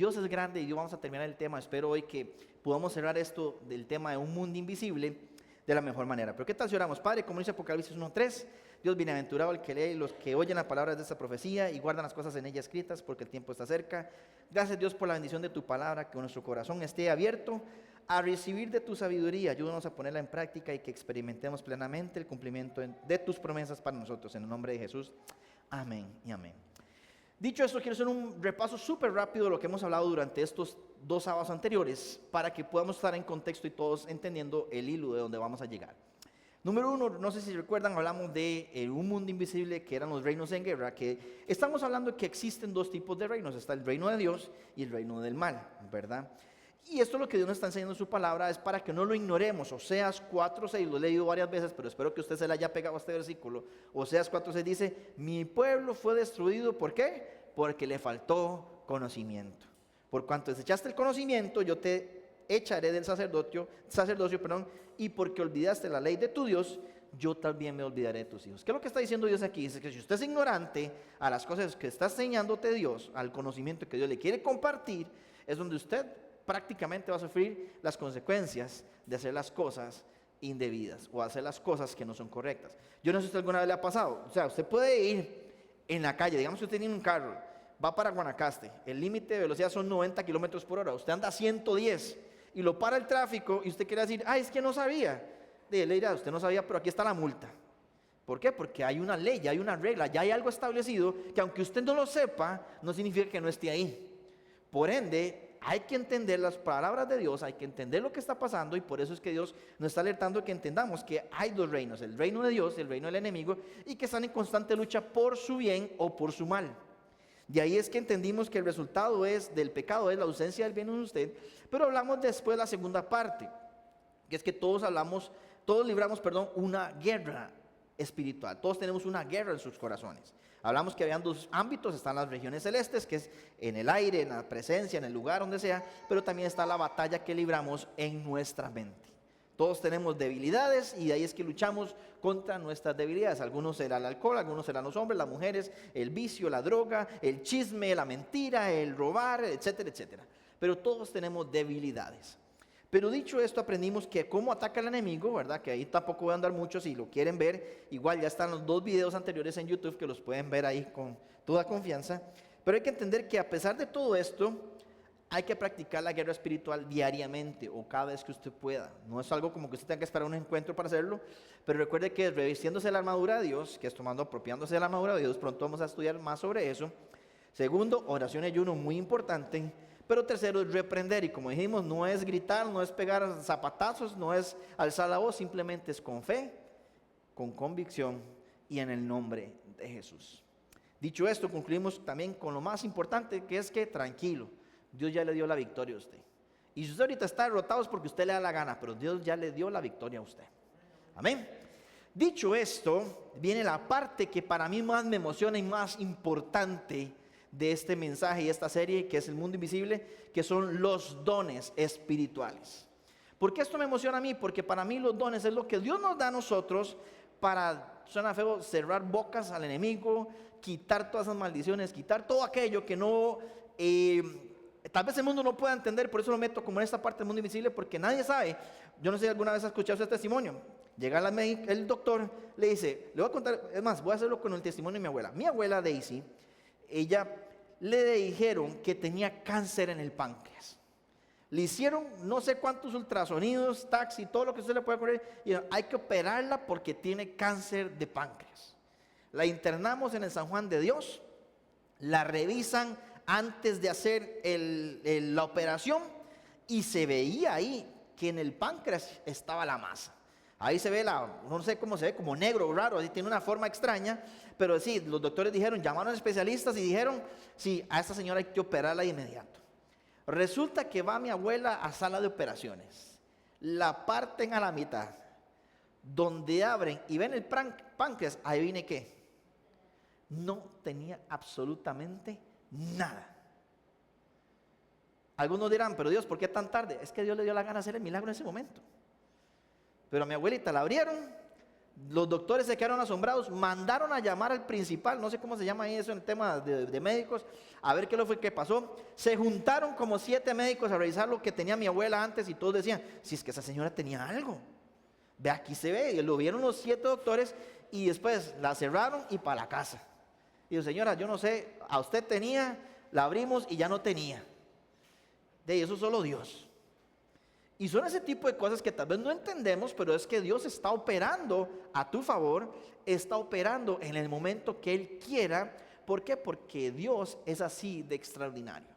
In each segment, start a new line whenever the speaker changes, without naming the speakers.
Dios es grande y Dios, vamos a terminar el tema. Espero hoy que podamos cerrar esto del tema de un mundo invisible de la mejor manera. Pero ¿qué tal si oramos? Padre, como dice Apocalipsis 1:3, Dios bienaventurado el que lee y los que oyen las palabras de esta profecía y guardan las cosas en ella escritas, porque el tiempo está cerca. Gracias, Dios, por la bendición de tu palabra, que nuestro corazón esté abierto a recibir de tu sabiduría. Ayúdanos a ponerla en práctica y que experimentemos plenamente el cumplimiento de tus promesas para nosotros. En el nombre de Jesús, amén y amén. Dicho esto, quiero hacer un repaso súper rápido de lo que hemos hablado durante estos 2 sábados anteriores, para que podamos estar en contexto y todos entendiendo el hilo de donde vamos a llegar. Número 1, no sé si recuerdan, hablamos de un mundo invisible, que eran los reinos en guerra, que estamos hablando de que existen 2 tipos de reinos: está el reino de Dios y el reino del mal, ¿verdad? Y esto es lo que Dios nos está enseñando en su palabra, es para que no lo ignoremos. Oseas 4:6, lo he leído varias veces, pero espero que usted se le haya pegado a este versículo. Oseas 4:6 dice: mi pueblo fue destruido, ¿por qué? Porque le faltó conocimiento. Por cuanto desechaste el conocimiento, yo te echaré del sacerdocio, y porque olvidaste la ley de tu Dios, yo también me olvidaré de tus hijos. ¿Qué es lo que está diciendo Dios aquí? Dice que si usted es ignorante a las cosas que está enseñándote Dios, al conocimiento que Dios le quiere compartir, es donde usted prácticamente va a sufrir las consecuencias de hacer las cosas indebidas o hacer las cosas que no son correctas. Yo no sé si usted alguna vez le ha pasado. O sea, usted puede ir en la calle, digamos que usted tiene un carro, va para Guanacaste, el límite de velocidad son 90 kilómetros por hora, usted anda a 110 y lo para el tráfico y usted quiere decir: ay, es que no sabía. Le dirá: usted no sabía, pero aquí está la multa. ¿Por qué? Porque hay una ley, ya hay una regla, ya hay algo establecido que, aunque usted no lo sepa, no significa que no esté ahí. Por ende, hay que entender las palabras de Dios, hay que entender lo que está pasando, y por eso es que Dios nos está alertando que entendamos que hay 2 reinos: el reino de Dios y el reino del enemigo, y que están en constante lucha por su bien o por su mal. De ahí es que entendimos que el resultado del pecado es la ausencia del bien en usted. Pero hablamos después de la segunda parte, que es que todos libramos una guerra espiritual. Todos tenemos una guerra en sus corazones. Hablamos que habían 2 ámbitos: están las regiones celestes, que es en el aire, en la presencia, en el lugar donde sea, pero también está la batalla que libramos en nuestra mente. Todos tenemos debilidades, y de ahí es que luchamos contra nuestras debilidades. Algunos será el alcohol, algunos serán los hombres, las mujeres, el vicio, la droga, el chisme, la mentira, el robar, etcétera, etcétera. Pero todos tenemos debilidades. Pero dicho esto, aprendimos que cómo ataca el enemigo, ¿verdad? Que ahí tampoco voy a andar mucho. Si lo quieren ver, igual ya están los 2 videos anteriores en YouTube, que los pueden ver ahí con toda confianza. Pero hay que entender que a pesar de todo esto, hay que practicar la guerra espiritual diariamente o cada vez que usted pueda. No es algo como que usted tenga que esperar un encuentro para hacerlo, pero recuerde que revistiéndose la armadura de Dios, que es apropiándose de la armadura de Dios, pronto vamos a estudiar más sobre eso. Segundo, oración y ayuno, muy importante. Pero tercero, es reprender, y como dijimos, no es gritar, no es pegar zapatazos, no es alzar la voz, simplemente es con fe, con convicción y en el nombre de Jesús. Dicho esto, concluimos también con lo más importante, que es que tranquilo, Dios ya le dio la victoria a usted. Y si usted ahorita está derrotado es porque usted le da la gana, pero Dios ya le dio la victoria a usted. Amén. Dicho esto, viene la parte que para mí más me emociona y más importante de este mensaje y esta serie, que es el mundo invisible, que son los dones espirituales. ¿Por qué esto me emociona a mí? Porque para mí los dones es lo que Dios nos da a nosotros para, suena feo, cerrar bocas al enemigo, quitar todas esas maldiciones, quitar todo aquello que no... tal vez el mundo no pueda entender. Por eso lo meto como en esta parte del mundo invisible, porque nadie sabe. Yo no sé si alguna vez has escuchado ese testimonio. Llega el doctor, le dice, le voy a contar, es más, voy a hacerlo con el testimonio de mi abuela. Mi abuela Daisy, ella le dijeron que tenía cáncer en el páncreas. Le hicieron no sé cuántos ultrasonidos, taxi, todo lo que usted le puede poner, y hay que operarla porque tiene cáncer de páncreas. La internamos en el San Juan de Dios, la revisan antes de hacer la operación, y se veía ahí que en el páncreas estaba la masa. Ahí se ve no sé cómo se ve, como negro, raro, así tiene una forma extraña, pero sí, los doctores llamaron a especialistas y dijeron: sí, a esta señora hay que operarla de inmediato. Resulta que va mi abuela a sala de operaciones, la parten a la mitad, donde abren y ven el páncreas, ahí viene qué, no tenía absolutamente nada. Algunos dirán: pero Dios, ¿por qué tan tarde? Es que Dios le dio la gana de hacer el milagro en ese momento. Pero a mi abuelita la abrieron, Los doctores se quedaron asombrados, mandaron a llamar al principal, no sé cómo se llama eso en el tema de médicos, a ver qué lo fue que pasó. Se juntaron como 7 médicos a revisar lo que tenía mi abuela antes y todos decían, si es que esa señora tenía algo. Ve, aquí se ve, y lo vieron los 7 doctores y después la cerraron y para la casa. Y dijo, señora, yo no sé, a usted tenía, la abrimos y ya no tenía. De eso solo Dios. Y son ese tipo de cosas que tal vez no entendemos, pero es que Dios está operando a tu favor, está operando en el momento que Él quiera. ¿Por qué? Porque Dios es así de extraordinario.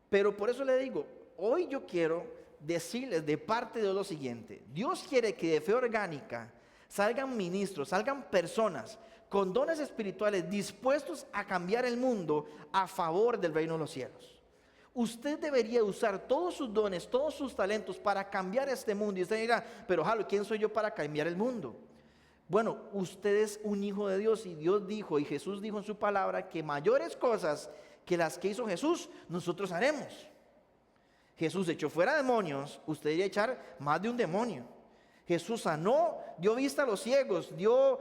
Pero por eso le digo, hoy yo quiero decirles de parte de Dios lo siguiente. Dios quiere que de fe orgánica salgan ministros, salgan personas con dones espirituales dispuestos a cambiar el mundo a favor del reino de los cielos. Usted debería usar todos sus dones, todos sus talentos para cambiar este mundo. Y usted dirá, pero Jalo, ¿quién soy yo para cambiar el mundo? Bueno, usted es un hijo de Dios y Dios dijo y Jesús dijo en su palabra que mayores cosas que las que hizo Jesús, nosotros haremos. Jesús echó fuera demonios, usted debería echar más de un demonio. Jesús sanó, dio vista a los ciegos, dio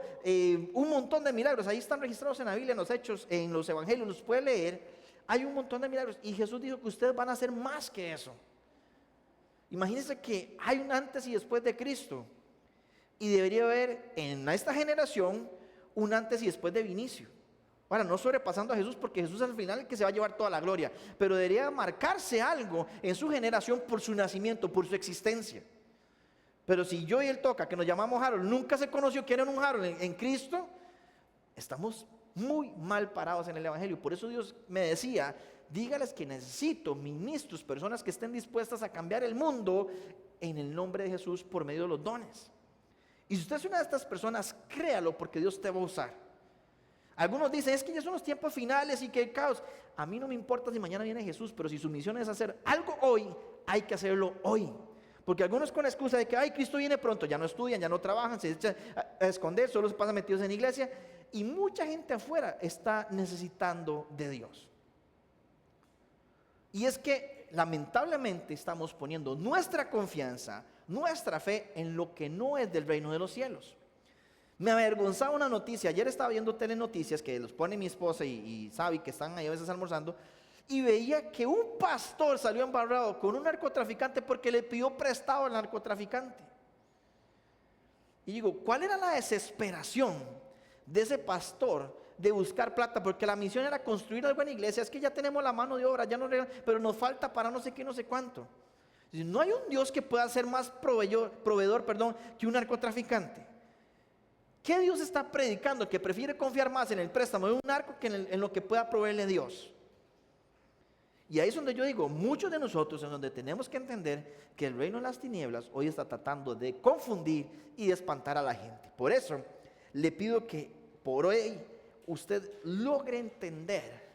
un montón de milagros. Ahí están registrados en la Biblia, en los Hechos, en los Evangelios, los puede leer. Hay un montón de milagros y Jesús dijo que ustedes van a hacer más que eso. Imagínense que hay un antes y después de Cristo. Y debería haber en esta generación un antes y después de Vinicio. Ahora, no sobrepasando a Jesús porque Jesús al final es el que se va a llevar toda la gloria. Pero debería marcarse algo en su generación por su nacimiento, por su existencia. Pero si yo y él toca, que nos llamamos Harold, nunca se conoció quién era un Harold en Cristo, estamos muy mal parados en el Evangelio. Por eso Dios me decía, dígales que necesito ministros, personas que estén dispuestas a cambiar el mundo en el nombre de Jesús por medio de los dones. Y si usted es una de estas personas, créalo porque Dios te va a usar. Algunos dicen, es que ya son los tiempos finales y que hay caos. A mí no me importa si mañana viene Jesús, pero si su misión es hacer algo hoy, hay que hacerlo hoy. Porque algunos con la excusa de que, ay, Cristo viene pronto, ya no estudian, ya no trabajan, se echan a esconder, solo se pasan metidos en iglesia. Y mucha gente afuera está necesitando de Dios. Y es que lamentablemente estamos poniendo nuestra confianza, nuestra fe en lo que no es del reino de los cielos. Me avergonzaba una noticia, ayer estaba viendo telenoticias que los pone mi esposa y Sabi, que están ahí a veces almorzando, y veía que un pastor salió embarrado con un narcotraficante porque le pidió prestado al narcotraficante. Y digo, ¿cuál era la desesperación de ese pastor de buscar plata? Porque la misión era construir algo en la iglesia. Es que ya tenemos la mano de obra, ya no, pero nos falta para no sé qué, no sé cuánto. No hay un Dios que pueda ser más proveedor, que un narcotraficante. ¿Qué Dios está predicando? Que prefiere confiar más en el préstamo de un narco que en lo que pueda proveerle Dios. Y ahí es donde yo digo, muchos de nosotros en donde tenemos que entender que el reino de las tinieblas hoy está tratando de confundir y de espantar a la gente. Por eso le pido que por hoy usted logre entender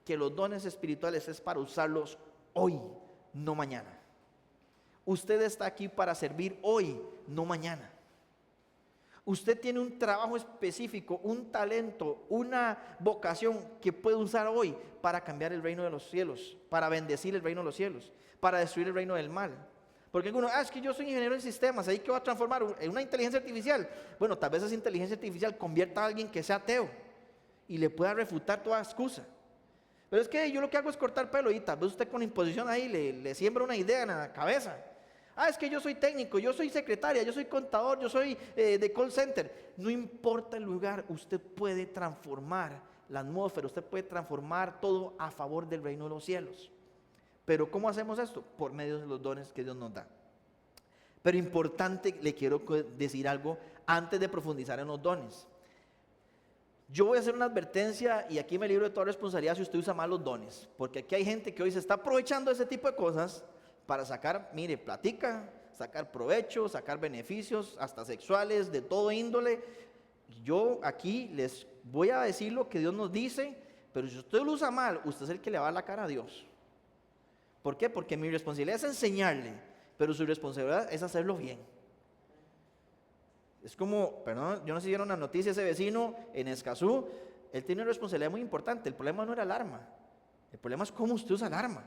que los dones espirituales es para usarlos hoy, no mañana. Usted está aquí para servir hoy, no mañana. Usted tiene un trabajo específico, un talento, una vocación que puede usar hoy para cambiar el reino de los cielos, para bendecir el reino de los cielos, para destruir el reino del mal. Porque algunos, es que yo soy ingeniero en sistemas, ¿ahí qué va a transformar? ¿En una inteligencia artificial? Bueno, tal vez esa inteligencia artificial convierta a alguien que sea ateo y le pueda refutar toda excusa. Pero es que yo lo que hago es cortar pelo y tal vez usted con imposición ahí le siembra una idea en la cabeza. Es que yo soy técnico, yo soy secretaria, yo soy contador, yo soy de call center. No importa el lugar, usted puede transformar la atmósfera, usted puede transformar todo a favor del reino de los cielos. Pero ¿cómo hacemos esto? Por medio de los dones que Dios nos da. Pero importante, le quiero decir algo antes de profundizar en los dones. Yo voy a hacer una advertencia y aquí me libro de toda responsabilidad si usted usa mal los dones. Porque aquí hay gente que hoy se está aprovechando de ese tipo de cosas para sacar, mire, platica, sacar provecho, sacar beneficios, hasta sexuales, de todo índole. Yo aquí les voy a decir lo que Dios nos dice, pero si usted lo usa mal, usted es el que le va a dar la cara a Dios. ¿Por qué? Porque mi responsabilidad es enseñarle, pero su responsabilidad es hacerlo bien. Es como, perdón, yo no sé si vieron una noticia, ese vecino en Escazú, él tiene una responsabilidad muy importante. El problema no era el arma, el problema es cómo usted usa el arma.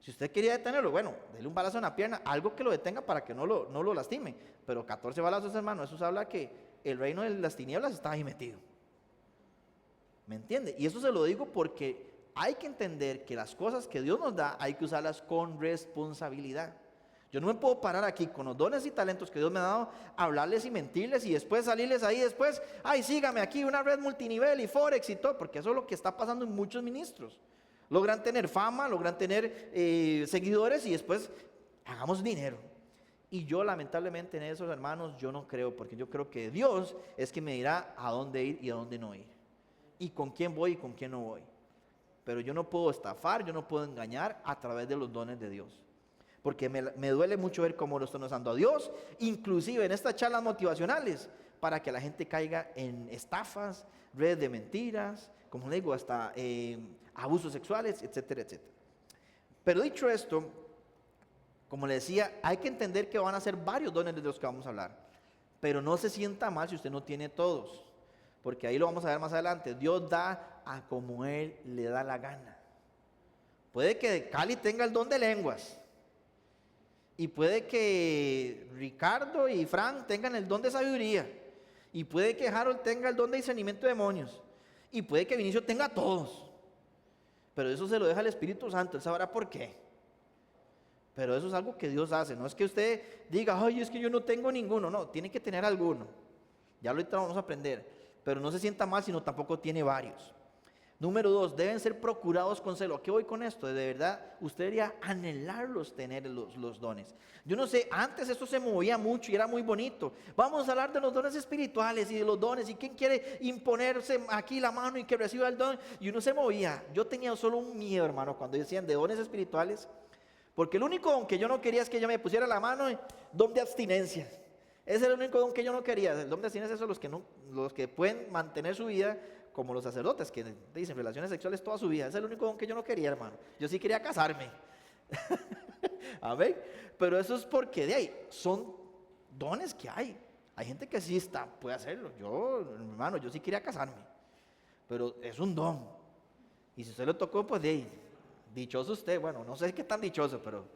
Si usted quería detenerlo, bueno, dele un balazo en la pierna, algo que lo detenga para que no lo lastime. Pero 14 balazos, hermano, eso habla que el reino de las tinieblas está ahí metido. ¿Me entiende? Y eso se lo digo porque hay que entender que las cosas que Dios nos da hay que usarlas con responsabilidad. Yo no me puedo parar aquí con los dones y talentos que Dios me ha dado, hablarles y mentirles y después salirles ahí después, ay, sígame aquí, una red multinivel y Forex y todo, porque eso es lo que está pasando en muchos ministros. Logran tener fama, logran tener seguidores y después hagamos dinero. Y yo lamentablemente en esos, hermanos, yo no creo, porque yo creo que Dios es quien me dirá a dónde ir y a dónde no ir. Y con quién voy y con quién no voy. Pero yo no puedo estafar, yo no puedo engañar a través de los dones de Dios. Porque me duele mucho ver cómo lo están usando a Dios, inclusive en estas charlas motivacionales, para que la gente caiga en estafas, redes de mentiras, como le digo, hasta abusos sexuales, etcétera, etcétera. Pero dicho esto, como le decía, hay que entender que van a ser varios dones de los que vamos a hablar. Pero no se sienta mal si usted no tiene todos, porque ahí lo vamos a ver más adelante. Dios da a como Él le da la gana. Puede que Cali tenga el don de lenguas, y puede que Ricardo y Fran tengan el don de sabiduría, y puede que Harold tenga el don de discernimiento de demonios, y puede que Vinicio tenga todos. Pero eso se lo deja el Espíritu Santo, Él sabrá por qué. Pero eso es algo que Dios hace, no es que usted diga, ay, es que yo no tengo ninguno, no, tiene que tener alguno. Ya ahorita vamos a aprender, pero no se sienta mal si no tampoco tiene varios. Número 2, deben ser procurados con celo. ¿A qué voy con esto? De verdad, usted debería anhelarlos, tener los dones. Yo no sé, antes esto se movía mucho y era muy bonito. Vamos a hablar de los dones espirituales y de los dones. ¿Y quién quiere imponerse aquí la mano y que reciba el don? Y uno se movía. Yo tenía solo un miedo, hermano, cuando decían de dones espirituales. Porque el único don que yo no quería es que yo me pusiera la mano, don de abstinencia. Ese es el único don que yo no quería. El don de abstinencia son los que pueden mantener su vida, como los sacerdotes que dicen relaciones sexuales toda su vida. Ese es el único don que yo no quería, hermano. Yo sí quería casarme. Amén. Pero eso es porque de ahí son dones que hay. Hay gente que sí puede hacerlo. Yo, hermano, yo sí quería casarme. Pero es un don. Y si usted lo tocó, pues de ahí, dichoso usted. Bueno, no sé qué tan dichoso, pero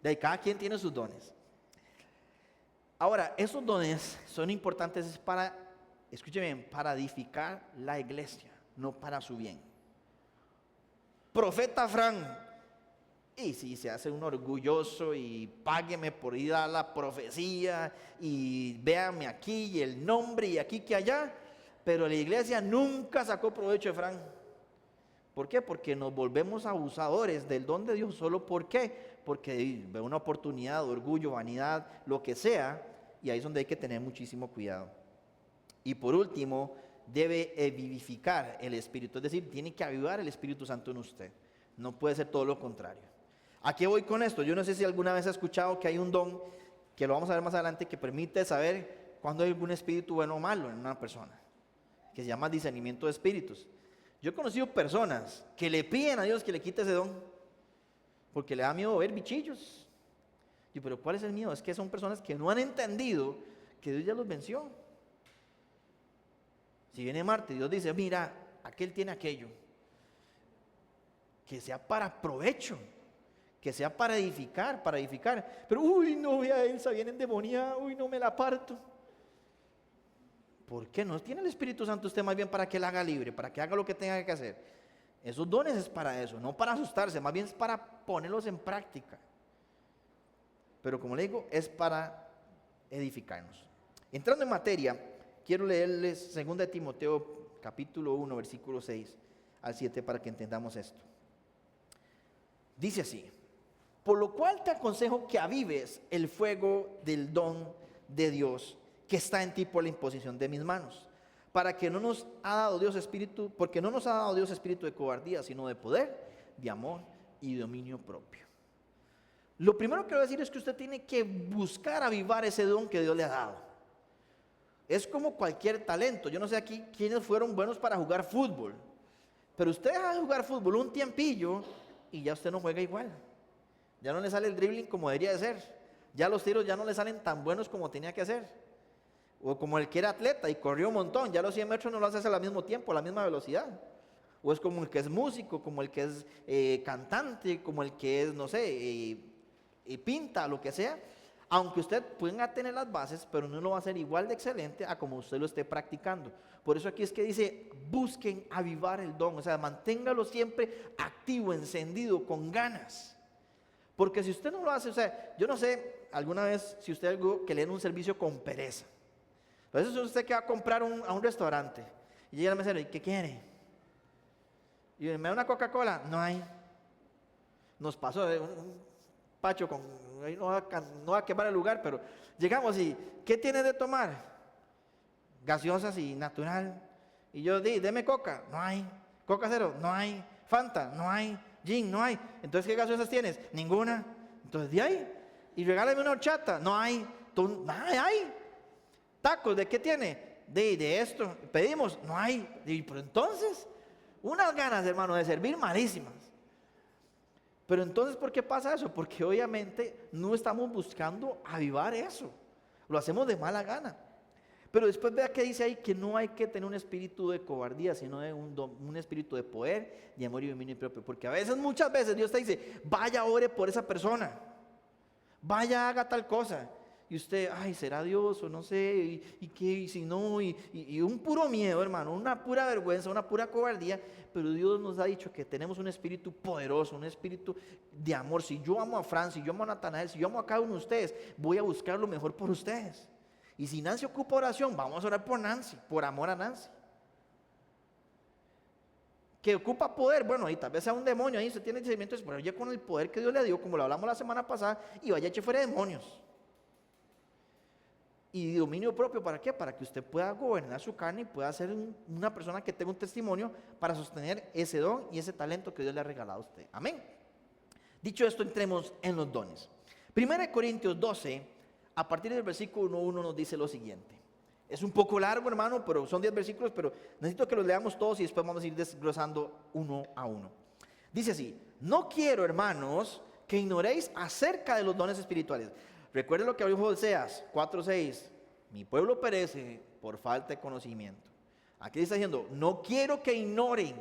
de ahí cada quien tiene sus dones. Ahora, esos dones son importantes para, escúcheme bien, para edificar la iglesia, no para su bien. Profeta Fran, y si se hace un orgulloso y págueme por ir a la profecía y véame aquí y el nombre y aquí que allá, pero la iglesia nunca sacó provecho de Fran. ¿Por qué? Porque nos volvemos abusadores del don de Dios. ¿Solo por qué? Porque ve una oportunidad, orgullo, vanidad, lo que sea, y ahí es donde hay que tener muchísimo cuidado. Y por último, debe vivificar el Espíritu, es decir, tiene que avivar el Espíritu Santo en usted. No puede ser todo lo contrario. ¿A qué voy con esto? Yo no sé si alguna vez ha escuchado que hay un don, que lo vamos a ver más adelante, que permite saber cuándo hay algún espíritu bueno o malo en una persona, que se llama discernimiento de espíritus. Yo he conocido personas que le piden a Dios que le quite ese don, porque le da miedo ver bichillos. Y pero ¿cuál es el miedo? Es que son personas que no han entendido que Dios ya los venció. Si viene Marte, Dios dice, mira, aquel tiene aquello. Que sea para provecho, que sea para edificar. Pero, uy, no, vea Elsa, viene endemoniada, uy, no me la parto. ¿Por qué no tiene el Espíritu Santo usted más bien para que la haga libre, para que haga lo que tenga que hacer? Esos dones es para eso, no para asustarse, más bien es para ponerlos en práctica. Pero como le digo, es para edificarnos. Entrando en materia, quiero leerles 2 Timoteo capítulo 1, versículo 6 al 7 para que entendamos esto. Dice así: por lo cual te aconsejo que avives el fuego del don de Dios que está en ti por la imposición de mis manos, para que no nos ha dado Dios espíritu, porque no nos ha dado Dios espíritu de cobardía, sino de poder, de amor y dominio propio. Lo primero que quiero decir es que usted tiene que buscar avivar ese don que Dios le ha dado. Es como cualquier talento. Yo no sé aquí quiénes fueron buenos para jugar fútbol, pero usted deja de jugar fútbol un tiempillo y ya usted no juega igual. Ya no le sale el dribbling como debería de ser. Ya los tiros ya no le salen tan buenos como tenía que hacer. O como el que era atleta y corrió un montón, ya los 100 metros no lo hace al mismo tiempo, a la misma velocidad. O es como el que es músico, como el que es cantante, como el que es, no sé, pinta, lo que sea. Aunque usted pueda tener las bases, pero no lo va a hacer igual de excelente a como usted lo esté practicando. Por eso aquí es que dice, busquen avivar el don, o sea, manténgalo siempre activo, encendido, con ganas. Porque si usted no lo hace, o sea, yo no sé, alguna vez, si usted algo que le den un servicio con pereza. A veces usted que va a comprar a un restaurante, y llega el mesero, ¿y qué quiere? Y me da una Coca-Cola, no hay. Nos pasó un pacho con, no va a quemar el lugar, pero llegamos y, ¿qué tiene de tomar? Gaseosas y natural. Y yo deme Coca, no hay. Coca cero, no hay. Fanta, no hay. Gin, no hay. Entonces, ¿qué gaseosas tienes? Ninguna. Entonces, de ahí. Y regálame una horchata, no hay. Hay. Tacos, ¿de qué tiene? De esto. Pedimos, no hay. Pero entonces, unas ganas, hermano, de servir malísimas. Pero entonces, ¿por qué pasa eso? Porque obviamente no estamos buscando avivar eso. Lo hacemos de mala gana. Pero después vea que dice ahí que no hay que tener un espíritu de cobardía, sino de un espíritu de poder, de amor y dominio propio. Porque a veces, muchas veces, Dios te dice, vaya, ore por esa persona. Vaya, haga tal cosa. Y usted, ay, ¿será Dios o no sé? ¿Y qué? ¿Y si no? Y un puro miedo, hermano, una pura vergüenza, una pura cobardía. Pero Dios nos ha dicho que tenemos un espíritu poderoso, un espíritu de amor. Si yo amo a Fran, si yo amo a Natanael, si yo amo a cada uno de ustedes, voy a buscar lo mejor por ustedes. Y si Nancy ocupa oración, vamos a orar por Nancy, por amor a Nancy. Que ocupa poder, bueno, ahí tal vez sea un demonio, ahí usted tiene discernimiento, pero ya con el poder que Dios le dio, como lo hablamos la semana pasada, y vaya a echar fuera demonios. Y dominio propio, ¿para qué? Para que usted pueda gobernar su carne y pueda ser una persona que tenga un testimonio para sostener ese don y ese talento que Dios le ha regalado a usted. Amén. Dicho esto, entremos en los dones. 1 Corintios 12, a partir del versículo 1 nos dice lo siguiente. Es un poco largo, hermano, pero son 10 versículos, pero necesito que los leamos todos y después vamos a ir desglosando uno a uno. Dice así: no quiero, hermanos, que ignoréis acerca de los dones espirituales. Recuerden lo que dijo Oseas 4:6, mi pueblo perece por falta de conocimiento. Aquí está diciendo, no quiero que ignoren,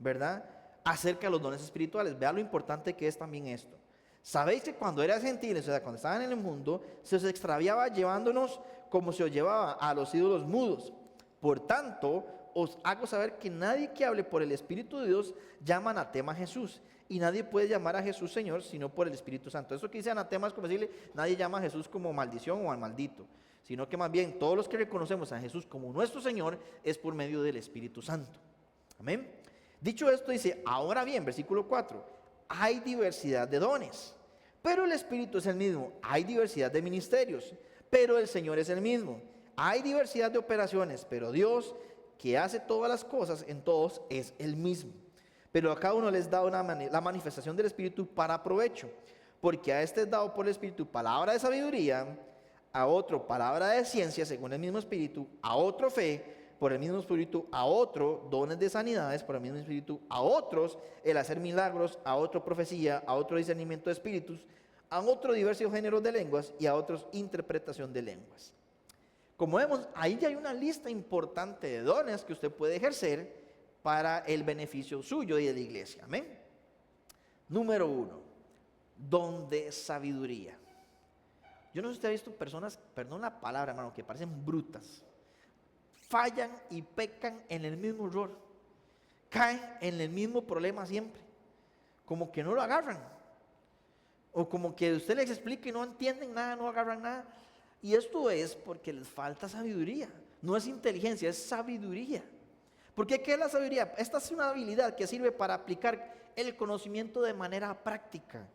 ¿verdad?, acerca de los dones espirituales. Vean lo importante que es también esto. Sabéis que cuando eran gentiles, o sea, cuando estaban en el mundo, se os extraviaba llevándonos como se os llevaba a los ídolos mudos. Por tanto, os hago saber que nadie que hable por el Espíritu de Dios llama anatema a Jesús. Y nadie puede llamar a Jesús Señor sino por el Espíritu Santo. Eso que dice anatema es como decirle, nadie llama a Jesús como maldición o al maldito, sino que más bien todos los que reconocemos a Jesús como nuestro Señor es por medio del Espíritu Santo. Amén. Dicho esto, dice, ahora bien, versículo 4, hay diversidad de dones, pero el Espíritu es el mismo. Hay diversidad de ministerios, pero el Señor es el mismo. Hay diversidad de operaciones, pero Dios, que hace todas las cosas en todos, es el mismo. Pero a cada uno les da la manifestación del Espíritu para provecho, porque a este es dado por el Espíritu palabra de sabiduría, a otro palabra de ciencia según el mismo Espíritu, a otro fe por el mismo Espíritu, a otro dones de sanidades por el mismo Espíritu, a otros el hacer milagros, a otro profecía, a otro discernimiento de espíritus, a otro diversos géneros de lenguas y a otros interpretación de lenguas. Como vemos, ahí ya hay una lista importante de dones que usted puede ejercer para el beneficio suyo y de la iglesia. Amén. Número 1, don de sabiduría. Yo no sé si usted ha visto personas, perdón la palabra, hermano, que parecen brutas. Fallan y pecan en el mismo error. Caen en el mismo problema siempre. Como que no lo agarran. O como que usted les explica y no entienden nada, no agarran nada. Y esto es porque les falta sabiduría. No es inteligencia, es sabiduría. Porque ¿qué es la sabiduría? Esta es una habilidad que sirve para aplicar el conocimiento de manera práctica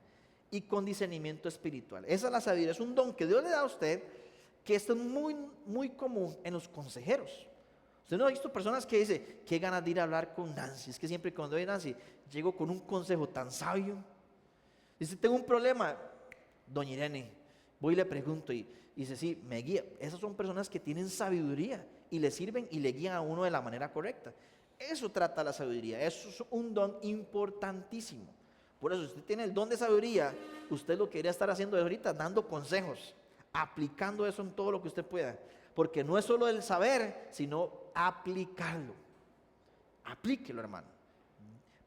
y con discernimiento espiritual. Esa es la sabiduría, es un don que Dios le da a usted, que esto es muy, muy común en los consejeros. Usted no ha visto personas que dicen, qué ganas de ir a hablar con Nancy. Es que siempre cuando veo a Nancy, llego con un consejo tan sabio. Dice, tengo un problema, doña Irene, voy y le pregunto y dice, sí, me guía. Esas son personas que tienen sabiduría y le sirven y le guían a uno de la manera correcta. Eso trata la sabiduría, eso es un don importantísimo. Por eso, si usted tiene el don de sabiduría, usted lo que debería estar haciendo ahorita, dando consejos, aplicando eso en todo lo que usted pueda. Porque no es solo el saber, sino aplicarlo. Aplíquelo, hermano.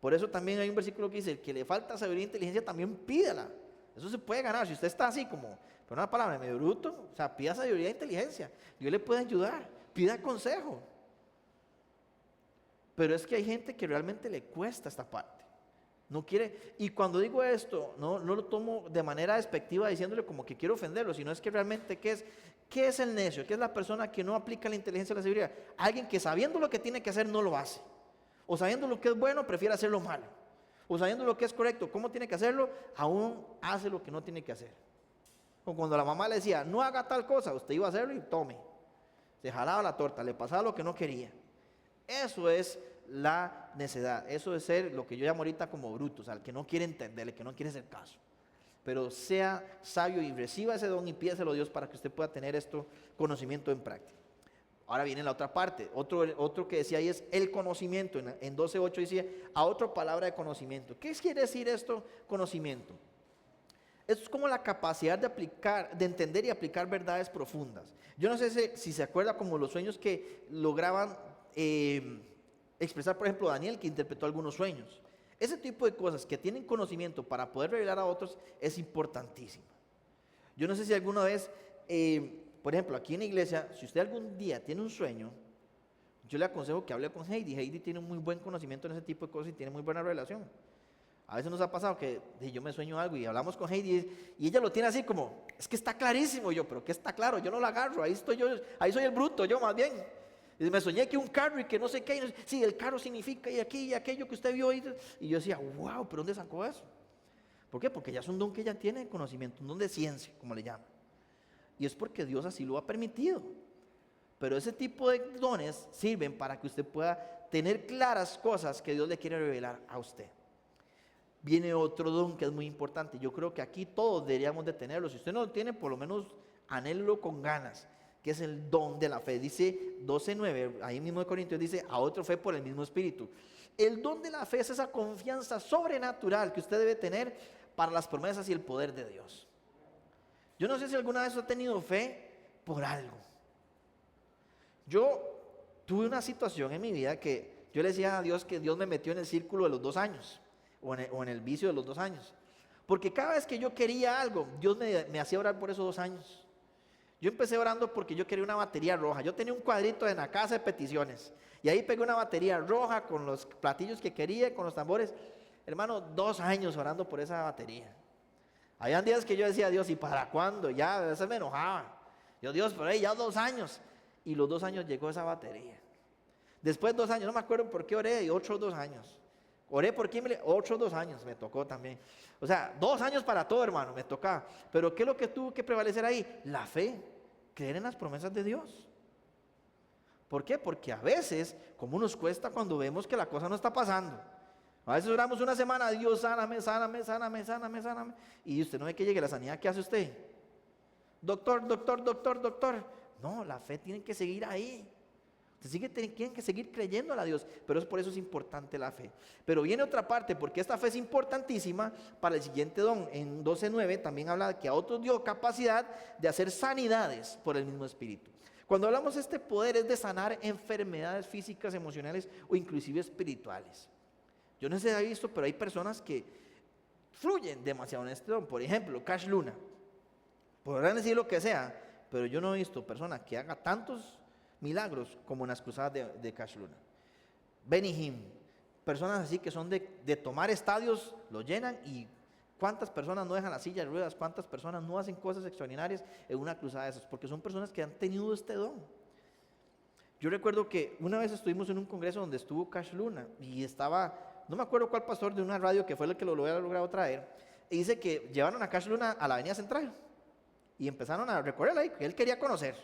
Por eso también hay un versículo que dice, el que le falta sabiduría e inteligencia también pídala. Eso se puede ganar. Si usted está así como, por una palabra, medio bruto, o sea, pida sabiduría e inteligencia. Dios le puede ayudar, pida consejo. Pero es que hay gente que realmente le cuesta esta parte. No quiere, y cuando digo esto, no lo tomo de manera despectiva diciéndole como que quiero ofenderlo, sino es que realmente, ¿qué es el necio? ¿Qué es la persona que no aplica la inteligencia o la sabiduría? Alguien que sabiendo lo que tiene que hacer no lo hace. O sabiendo lo que es bueno, prefiere hacer lo malo. O sabiendo lo que es correcto, cómo tiene que hacerlo, aún hace lo que no tiene que hacer. O cuando la mamá le decía, no haga tal cosa, usted iba a hacerlo y tome. Se jalaba la torta, le pasaba lo que no quería. Eso es la necedad. Eso es ser lo que yo llamo ahorita como bruto, o sea, el que no quiere entender, el que no quiere hacer caso. Pero sea sabio y reciba ese don y pídaselo a Dios para que usted pueda tener esto conocimiento en práctica. Ahora viene la otra parte, otro que decía ahí es el conocimiento, en 12:8 dice, a otra palabra de conocimiento. ¿Qué quiere decir esto, conocimiento? Esto es como la capacidad de aplicar, de entender y aplicar verdades profundas. Yo no sé si se acuerda como los sueños que lograban expresar, por ejemplo, Daniel, que interpretó algunos sueños. Ese tipo de cosas que tienen conocimiento para poder revelar a otros es importantísimo. Yo no sé si alguna vez... por ejemplo, aquí en la iglesia, si usted algún día tiene un sueño, yo le aconsejo que hable con Heidi. Heidi tiene un muy buen conocimiento en ese tipo de cosas y tiene muy buena relación. A veces nos ha pasado que yo me sueño algo y hablamos con Heidi y ella lo tiene así como, es que está clarísimo. Yo, pero ¿qué está claro? Yo no lo agarro, ahí estoy yo, ahí soy el bruto, yo más bien. Y me soñé que un carro y que no sé qué, sí, el carro significa y aquí y aquello que usted vio. Y yo decía, wow, pero ¿dónde sacó eso? ¿Por qué? Porque ya es un don que ella tiene de conocimiento, un don de ciencia, como le llaman. Y es porque Dios así lo ha permitido. Pero ese tipo de dones sirven para que usted pueda tener claras cosas que Dios le quiere revelar a usted. Viene otro don que es muy importante. Yo creo que aquí todos deberíamos de tenerlo. Si usted no lo tiene, por lo menos anhélelo con ganas, que es el don de la fe. Dice 12:9, ahí mismo de Corintios dice, a otro fe por el mismo Espíritu. El don de la fe es esa confianza sobrenatural que usted debe tener para las promesas y el poder de Dios. Yo no sé si alguna vez ha tenido fe por algo. Yo tuve una situación en mi vida que yo le decía a Dios que Dios me metió en el círculo de los 2 años, o en el vicio de los 2 años. Porque cada vez que yo quería algo, Dios me hacía orar por esos 2 años. Yo empecé orando porque yo quería una batería roja. Yo tenía un cuadrito en la casa de peticiones. Y ahí pegué una batería roja con los platillos que quería, con los tambores. Hermano, 2 años orando por esa batería. Habían días que yo decía a Dios, ¿y para cuándo? Ya, a veces me enojaba. Yo, Dios, pero ya 2 años. Y los 2 años llegó esa batería. Después 2 años, no me acuerdo por qué oré, y otros 2 años. Oré por Kimberly, otros 2 años me tocó también. O sea, 2 años para todo, hermano, me tocaba. Pero ¿qué es lo que tuvo que prevalecer ahí? La fe, creer en las promesas de Dios. ¿Por qué? Porque a veces, como nos cuesta cuando vemos que la cosa no está pasando. A veces oramos una semana, Dios, sáname, sáname, sáname, sáname, sáname. Y usted no ve que llegue la sanidad, ¿qué hace usted? Doctor, doctor, doctor, doctor. No, la fe tiene que seguir ahí. Usted tiene que seguir creyendo a Dios, pero por eso es importante la fe. Pero viene otra parte, porque esta fe es importantísima para el siguiente don. En 12:9 también habla de que a otros dio capacidad de hacer sanidades por el mismo Espíritu. Cuando hablamos de este poder es de sanar enfermedades físicas, emocionales o inclusive espirituales. Yo no sé si ha visto, pero hay personas que fluyen demasiado en este don. Por ejemplo, Cash Luna. Podrán decir lo que sea, pero yo no he visto personas que haga tantos milagros como en las cruzadas de Cash Luna. Benny Hinn, personas así que son de tomar estadios, lo llenan y cuántas personas no dejan la silla de ruedas, cuántas personas no hacen cosas extraordinarias en una cruzada de esas, porque son personas que han tenido este don. Yo recuerdo que una vez estuvimos en un congreso donde estuvo Cash Luna y estaba, no me acuerdo cuál pastor de una radio que fue el que lo había logrado traer, y dice que llevaron a Cash Luna a la avenida Central y empezaron a recorrerla ahí, que él quería conocer.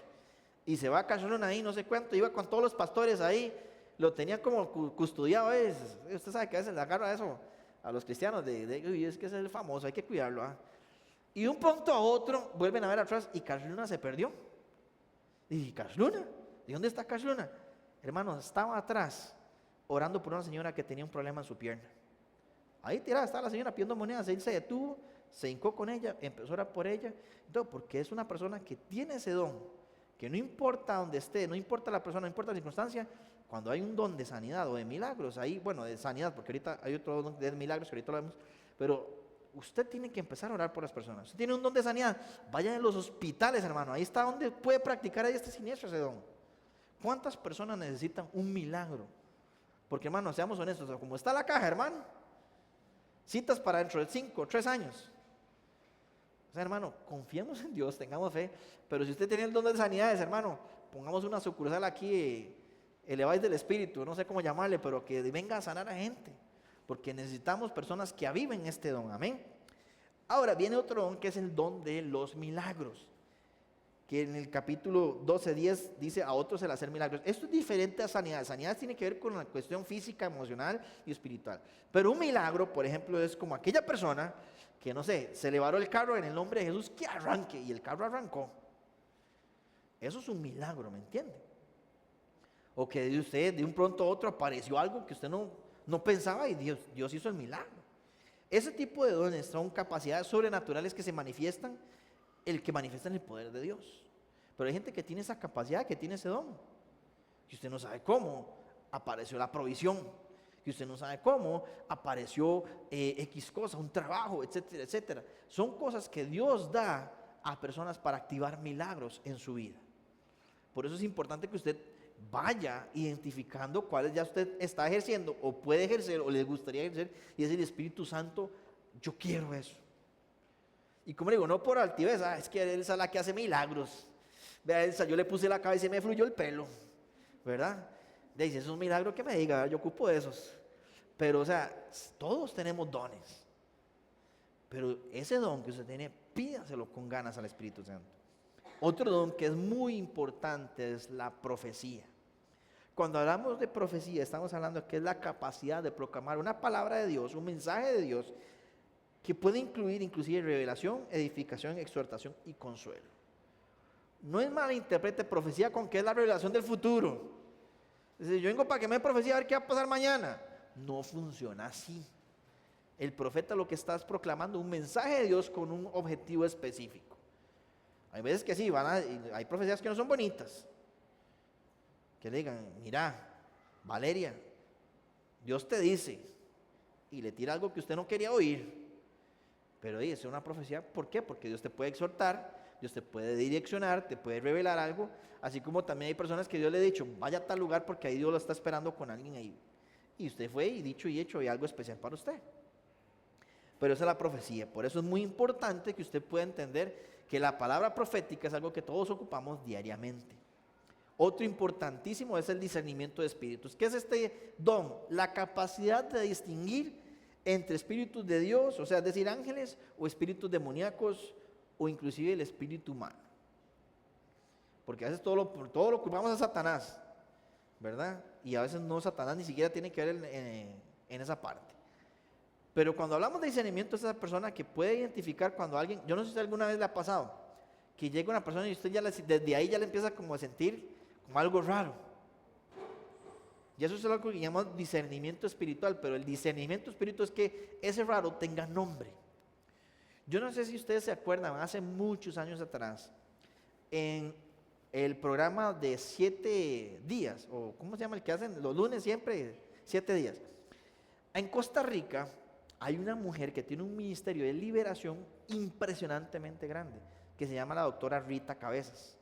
Y se va a Cash Luna ahí, no sé cuánto, iba con todos los pastores ahí, lo tenía como custodiado. Usted sabe que a veces le agarra eso a los cristianos, es que es el famoso, hay que cuidarlo. Y de un punto a otro, vuelven a ver atrás y Cash Luna se perdió. Y Cash Luna, ¿de dónde está Cash Luna? Hermano, estaba atrás, orando por una señora que tenía un problema en su pierna. Ahí tirada estaba la señora pidiendo monedas, él se detuvo, se hincó con ella, empezó a orar por ella. Entonces, porque es una persona que tiene ese don, que no importa donde esté, no importa la persona, no importa la circunstancia, cuando hay un don de sanidad o de milagros, ahí, bueno, de sanidad, porque ahorita hay otro don de milagros que ahorita lo vemos, pero usted tiene que empezar a orar por las personas. Usted tiene un don de sanidad, vaya a los hospitales, hermano, ahí está donde puede practicar ahí este siniestro ese don. ¿Cuántas personas necesitan un milagro? Porque, hermano, seamos honestos, como está la caja, hermano, citas para dentro de 5 o 3 años. O sea, hermano, confiemos en Dios, tengamos fe, pero si usted tiene el don de sanidades, hermano, pongamos una sucursal aquí, eleváis del Espíritu, no sé cómo llamarle, pero que venga a sanar a gente, porque necesitamos personas que aviven este don, amén. Ahora viene otro don que es el don de los milagros, que en el capítulo 12:10 dice: a otros el hacer milagros. Esto es diferente a sanidad. Sanidad tiene que ver con la cuestión física, emocional y espiritual, pero un milagro, por ejemplo, es como aquella persona que, no sé, se le varó el carro en el nombre de Jesús, que arranque, y el carro arrancó. Eso es un milagro, ¿me entiende? O que de usted de un pronto a otro apareció algo que usted no pensaba y Dios hizo el milagro. Ese tipo de dones son capacidades sobrenaturales que se manifiestan, el que manifiesta el poder de Dios. Pero hay gente que tiene esa capacidad, que tiene ese don, que usted no sabe cómo apareció la provisión, que usted no sabe cómo apareció X cosa, un trabajo, etcétera, etcétera. Son cosas que Dios da a personas para activar milagros en su vida. Por eso es importante que usted vaya identificando cuáles ya usted está ejerciendo o puede ejercer o le gustaría ejercer, y decir: Espíritu Santo, yo quiero eso. Y como le digo, no por altivez, es que Elsa es la que hace milagros. Vea, Elsa, yo le puse la cabeza y me fluyó el pelo, ¿verdad? Dice: es un milagro que me diga, yo ocupo de esos. Pero, o sea, todos tenemos dones. Pero ese don que usted tiene, pídaselo con ganas al Espíritu Santo. Otro don que es muy importante es la profecía. Cuando hablamos de profecía, estamos hablando de que es la capacidad de proclamar una palabra de Dios, un mensaje de Dios, que puede incluir inclusive revelación, edificación, exhortación y consuelo. No es malinterprete profecía con que es la revelación del futuro. Es decir, yo vengo para que me dé profecía a ver qué va a pasar mañana. No funciona así. El profeta lo que está es proclamando un mensaje de Dios con un objetivo específico. Hay veces que sí, hay profecías que no son bonitas. Que le digan: mira, Valeria, Dios te dice, y le tira algo que usted no quería oír. Pero es una profecía, ¿por qué? Porque Dios te puede exhortar, Dios te puede direccionar, te puede revelar algo, así como también hay personas que Dios le ha dicho: vaya a tal lugar porque ahí Dios lo está esperando con alguien ahí. Y usted fue y dicho y hecho, hay algo especial para usted. Pero esa es la profecía. Por eso es muy importante que usted pueda entender que la palabra profética es algo que todos ocupamos diariamente. Otro importantísimo es el discernimiento de espíritus. ¿Qué es este don? La capacidad de distinguir entre espíritus de Dios, o sea, es decir, ángeles, o espíritus demoníacos, o inclusive el espíritu humano. Porque a veces todo lo culpamos a Satanás, ¿verdad? Y a veces no, Satanás ni siquiera tiene que ver en esa parte. Pero cuando hablamos de discernimiento, es esa persona que puede identificar cuando alguien, yo no sé si alguna vez le ha pasado, que llega una persona y usted ya desde ahí ya le empieza como a sentir como algo raro. Y eso es algo que llamamos discernimiento espiritual, pero el discernimiento espiritual es que ese raro tenga nombre. Yo no sé si ustedes se acuerdan, hace muchos años atrás, en el programa de 7 días, o ¿cómo se llama el que hacen los lunes siempre? 7 días. En Costa Rica hay una mujer que tiene un ministerio de liberación impresionantemente grande, que se llama la doctora Rita Cabezas.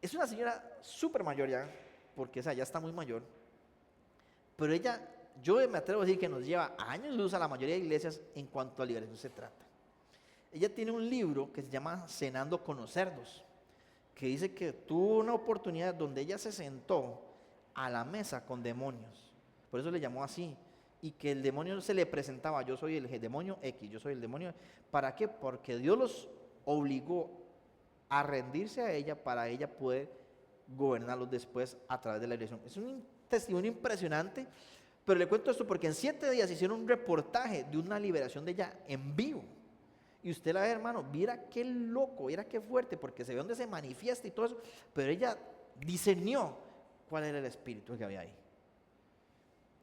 Es una señora súper mayor ya, porque o sea, ya está muy mayor, pero ella, yo me atrevo a decir que nos lleva años luz a la mayoría de iglesias en cuanto a liberación se trata. Ella tiene un libro que se llama Cenando con los Cerdos, que dice que tuvo una oportunidad donde ella se sentó a la mesa con demonios, por eso le llamó así, y que el demonio se le presentaba: yo soy el demonio X, yo soy el demonio. ¿Para qué? Porque Dios los obligó a rendirse a ella para ella poder gobernarlos después a través de la elección. Es un testimonio impresionante, pero le cuento esto porque en 7 días hicieron un reportaje de una liberación de ella en vivo. Y usted la ve, hermano, viera qué loco, viera qué fuerte, porque se ve donde se manifiesta y todo eso, pero ella discernió cuál era el espíritu que había ahí.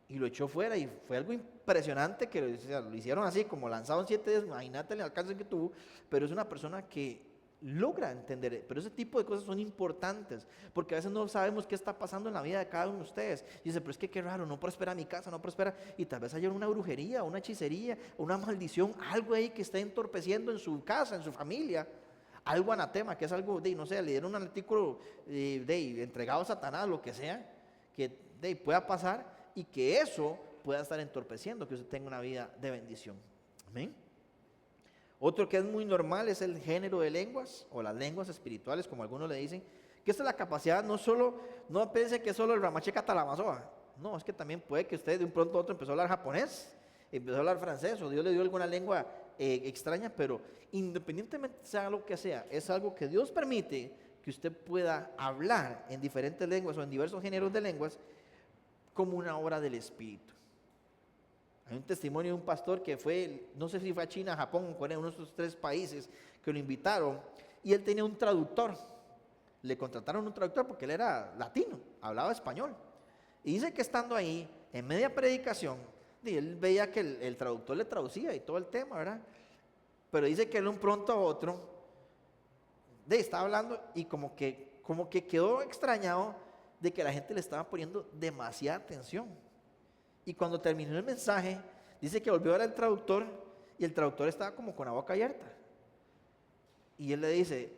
Y lo echó fuera y fue algo impresionante que lo hicieron así, como lanzado en 7 días, imagínate el alcance que tuvo, pero es una persona que logra entender, pero ese tipo de cosas son importantes, porque a veces no sabemos qué está pasando en la vida de cada uno de ustedes. Y dice, pero es que qué raro, no prospera mi casa, no prospera, y tal vez haya una brujería, una hechicería, una maldición, algo ahí que está entorpeciendo en su casa, en su familia, algo anatema, que es algo, no sé, le dieron un artículo entregado a Satanás, lo que sea, que pueda pasar y que eso pueda estar entorpeciendo que usted tenga una vida de bendición. Amén. Otro que es muy normal es el género de lenguas o las lenguas espirituales, como algunos le dicen, que esta es la capacidad, no piense que es solo el ramacheca talamazoa, no, es que también puede que usted de un pronto a otro empezó a hablar japonés, empezó a hablar francés, o Dios le dio alguna lengua extraña, pero independientemente sea lo que sea, es algo que Dios permite que usted pueda hablar en diferentes lenguas o en diversos géneros de lenguas como una obra del Espíritu. Hay un testimonio de un pastor que fue, no sé si fue a China, Japón, Corea, uno de esos 3 países que lo invitaron, y él tenía un traductor. Le contrataron un traductor porque él era latino, hablaba español. Y dice que estando ahí, en media predicación, él veía que el traductor le traducía y todo el tema, ¿verdad? Pero dice que él un pronto a otro, estaba hablando y como que quedó extrañado de que la gente le estaba poniendo demasiada atención. Y cuando terminó el mensaje, dice que volvió a ver al traductor y el traductor estaba como con la boca abierta. Y él le dice,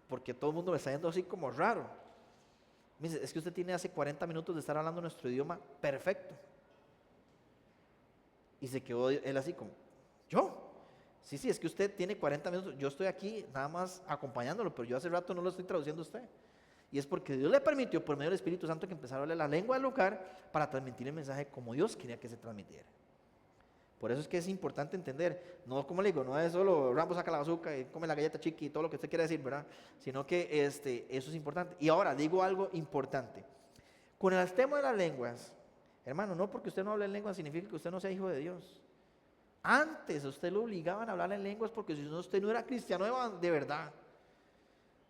porque todo el mundo me está viendo así como raro. Me dice, es que usted tiene hace 40 minutos de estar hablando nuestro idioma perfecto. Y se quedó él así como, ¿yo? Sí, es que usted tiene 40 minutos, yo estoy aquí nada más acompañándolo, pero yo hace rato no lo estoy traduciendo a usted. Y es porque Dios le permitió por medio del Espíritu Santo que empezara a hablar la lengua del lugar para transmitir el mensaje como Dios quería que se transmitiera. Por eso es que es importante entender, no como le digo, no es solo Rambo saca la bazooka y come la galleta chiqui y todo lo que usted quiera decir, ¿verdad? Sino que eso es importante. Y ahora digo algo importante. Con el tema de las lenguas, hermano, no porque usted no hable en lenguas significa que usted no sea hijo de Dios. Antes usted lo obligaban a hablar en lenguas porque si no usted no era cristiano de verdad.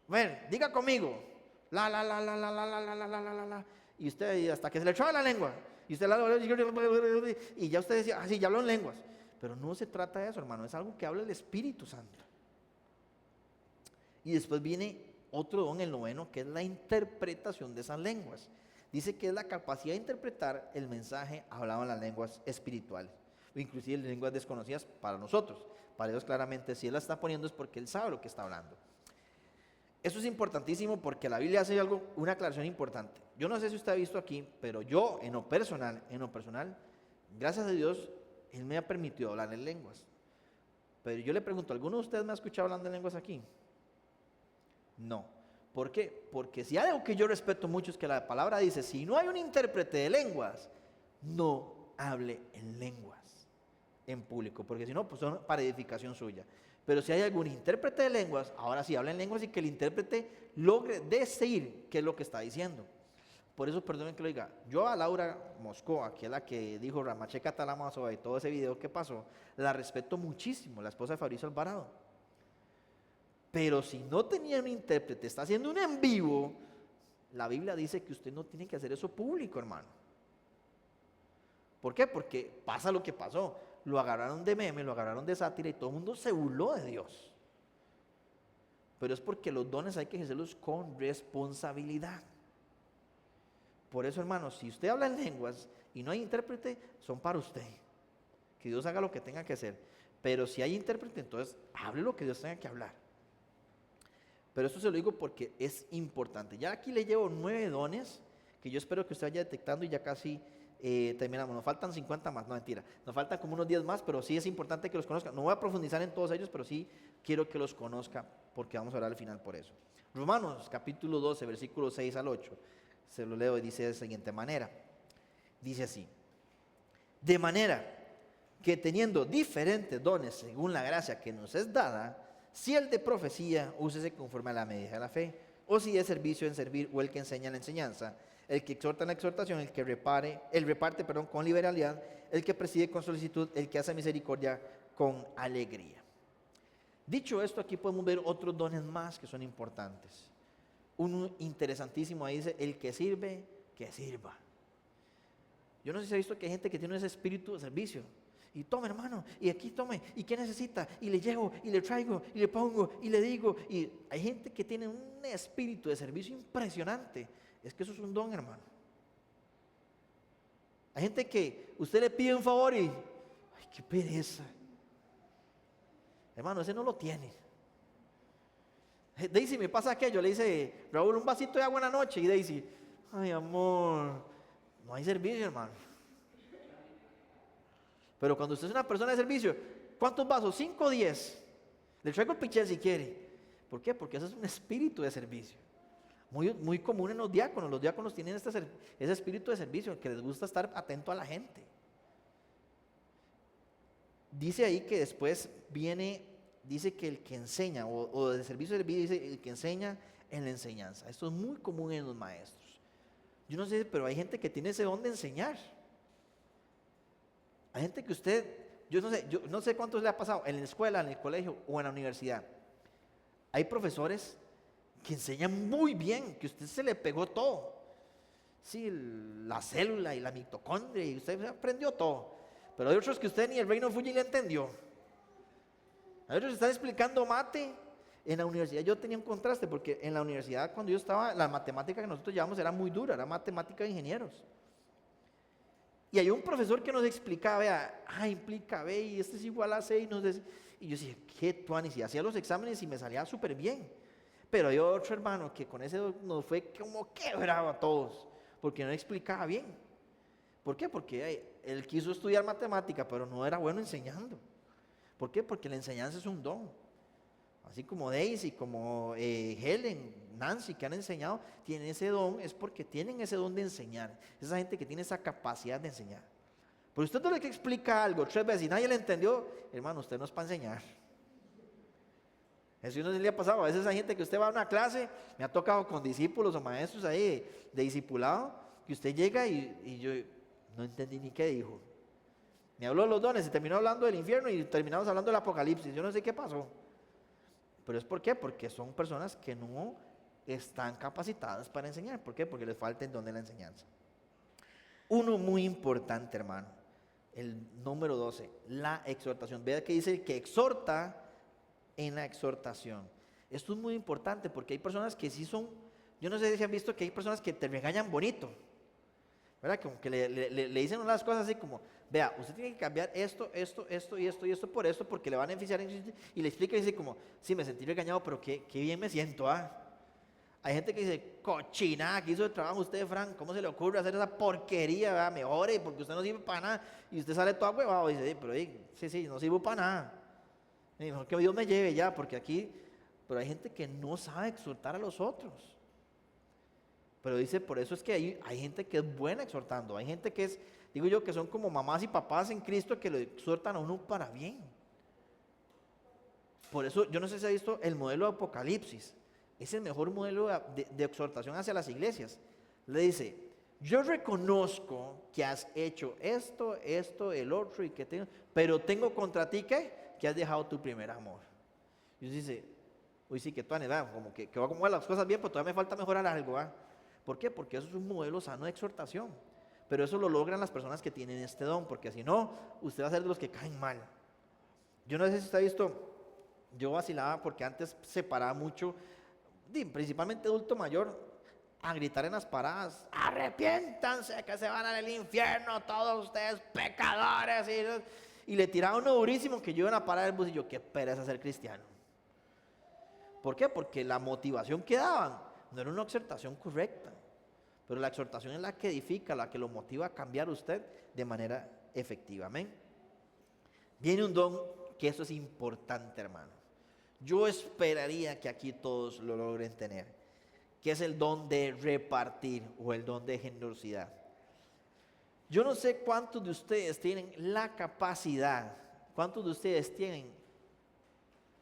Bueno, diga conmigo. La. Y usted hasta que se le echaba la lengua. Y usted y ya usted decía, sí, ya habló en lenguas. Pero no se trata de eso, hermano. Es algo que habla el Espíritu Santo. Y después viene otro don, el 9, que es la interpretación de esas lenguas. Dice que es la capacidad de interpretar el mensaje hablado en las lenguas espirituales. O inclusive en lenguas desconocidas para nosotros. Para Dios claramente, si Él la está poniendo es porque Él sabe lo que está hablando. Eso es importantísimo porque la Biblia hace una aclaración importante. Yo no sé si usted ha visto aquí, pero yo en lo personal, gracias a Dios, Él me ha permitido hablar en lenguas. Pero yo le pregunto, ¿alguno de ustedes me ha escuchado hablando en lenguas aquí? No. ¿Por qué? Porque si hay algo que yo respeto mucho es que la palabra dice, si no hay un intérprete de lenguas, no hable en lenguas en público, porque si no, pues son para edificación suya. Pero si hay algún intérprete de lenguas, ahora sí habla en lenguas y que el intérprete logre decir qué es lo que está diciendo. Por eso, perdonen que lo diga, yo a Laura Moscoa, que es la que dijo Ramacheca Talamazoa y todo ese video que pasó, la respeto muchísimo, la esposa de Fabricio Alvarado. Pero si no tenía un intérprete, está haciendo un en vivo, la Biblia dice que usted no tiene que hacer eso público, hermano. ¿Por qué? Porque pasa lo que pasó. Lo agarraron de meme, lo agarraron de sátira y todo el mundo se burló de Dios. Pero es porque los dones hay que ejercerlos con responsabilidad. Por eso, hermanos, si usted habla en lenguas y no hay intérprete, son para usted. Que Dios haga lo que tenga que hacer. Pero si hay intérprete, entonces hable lo que Dios tenga que hablar. Pero esto se lo digo porque es importante. Ya aquí le llevo 9 dones que yo espero que usted vaya detectando y ya casi terminamos. Nos faltan 50 más, no mentira. Nos faltan como unos 10 más, pero sí es importante que los conozca. No voy a profundizar en todos ellos, pero sí quiero que los conozca porque vamos a hablar al final por eso. Romanos capítulo 12, versículos 6 al 8. Se lo leo y dice de la siguiente manera. Dice así. De manera que teniendo diferentes dones según la gracia que nos es dada, si el de profecía, úsese conforme a la medida de la fe, o si de servicio en servir, o el que enseña en la enseñanza, el que exhorta en la exhortación, el que reparte con liberalidad, el que preside con solicitud, el que hace misericordia con alegría. Dicho esto, aquí podemos ver otros dones más que son importantes. Uno interesantísimo ahí dice, el que sirve, que sirva. Yo no sé si ha visto que hay gente que tiene ese espíritu de servicio. Y tome, hermano, y aquí tome, y qué necesita, y le llevo, y le traigo, y le pongo, y le digo. Y hay gente que tiene un espíritu de servicio impresionante. Es que eso es un don, hermano. Hay gente que usted le pide un favor y, ay, qué pereza. Hermano, ese no lo tiene. Daisy, me pasa aquello, le dice Raúl, un vasito de agua en la noche, y Daisy, ay, amor, no hay servicio, hermano. Pero cuando usted es una persona de servicio, ¿cuántos vasos? 5 o 10. Le traigo el pichel si quiere. ¿Por qué? Porque ese es un espíritu de servicio. Muy común en los diáconos. Los diáconos tienen ese espíritu de servicio, que les gusta estar atento a la gente. Dice ahí que después dice que el que enseña, o de servicio, dice el que enseña en la enseñanza. Esto es muy común en los maestros. Yo no sé, pero hay gente que tiene ese don de enseñar. Hay gente que yo no sé cuántos le ha pasado en la escuela, en el colegio o en la universidad. Hay profesores que enseñan muy bien, que usted se le pegó todo. Sí, la célula y la mitocondria, y usted aprendió todo. Pero hay otros que usted ni el reino Fuji le entendió. Hay otros que están explicando mate. En la universidad yo tenía un contraste, porque en la universidad cuando yo estaba, la matemática que nosotros llevamos era muy dura, era matemática de ingenieros. Y hay un profesor que nos explicaba, vea, implica B y este es igual a C. Y yo decía, qué tuanis, y hacía los exámenes y me salía súper bien. Pero hay otro hermano que con ese nos fue como quebrado a todos, porque no explicaba bien. ¿Por qué? Porque él quiso estudiar matemática, pero no era bueno enseñando. ¿Por qué? Porque la enseñanza es un don. Así como Daisy, como Helen, Nancy, que han enseñado, tienen ese don, es porque tienen ese don de enseñar. Esa gente que tiene esa capacidad de enseñar. Pero usted no le que explica algo 3 veces y nadie le entendió, hermano, usted no es para enseñar. Eso no se le ha pasado. A veces hay gente que usted va a una clase, me ha tocado con discípulos o maestros ahí de discipulado, que usted llega y yo no entendí ni qué dijo. Me habló de los dones y terminó hablando del infierno y terminamos hablando del apocalipsis. Yo no sé qué pasó. ¿Pero es por qué? Porque son personas que no están capacitadas para enseñar. ¿Por qué? Porque les falta el don de la enseñanza. Uno muy importante, hermano, el número 12, la exhortación. Vea que dice que exhorta en la exhortación. Esto es muy importante porque hay personas que sí son, yo no sé si han visto que hay personas que te regañan bonito, ¿verdad? Como que le dicen unas cosas así como, vea, usted tiene que cambiar esto y esto por esto, porque le van a beneficiar, y le explica y dice como, sí, me sentí regañado, pero qué bien me siento, Hay gente que dice, cochina, que hizo el trabajo usted, Frank, ¿cómo se le ocurre hacer esa porquería, ¿verdad? Mejore, porque usted no sirve para nada, y usted sale todo huevado, y dice, pero sí, no sirvo para nada, mejor que Dios me lleve ya, porque aquí, pero hay gente que no sabe exhortar a los otros. Pero dice, por eso es que hay gente que es buena exhortando, hay gente que es, digo yo, que son como mamás y papás en Cristo que lo exhortan a uno para bien. Por eso, yo no sé si ha visto el modelo de Apocalipsis, es el mejor modelo de exhortación hacia las iglesias. Le dice, yo reconozco que has hecho esto, el otro, pero tengo contra ti que has dejado tu primer amor. Y usted dice, uy, sí, que tú como que va a acomodar las cosas bien, pero todavía me falta mejorar algo, ¿Por qué? Porque eso es un modelo sano de exhortación. Pero eso lo logran las personas que tienen este don, porque si no, usted va a ser de los que caen mal. Yo no sé si usted ha visto, yo vacilaba porque antes se paraba mucho, principalmente adulto mayor, a gritar en las paradas, arrepiéntanse que se van al infierno todos ustedes pecadores, y le tiraba uno durísimo que yo iba a parar el bus y yo, qué pereza ser cristiano. ¿Por qué? Porque la motivación que daban no era una exhortación correcta, pero la exhortación es la que edifica, la que lo motiva a cambiar usted de manera efectiva. Amén. Viene un don que eso es importante, hermano. Yo esperaría que aquí todos lo logren tener, que es el don de repartir o el don de generosidad. Yo no sé cuántos de ustedes tienen la capacidad, cuántos de ustedes tienen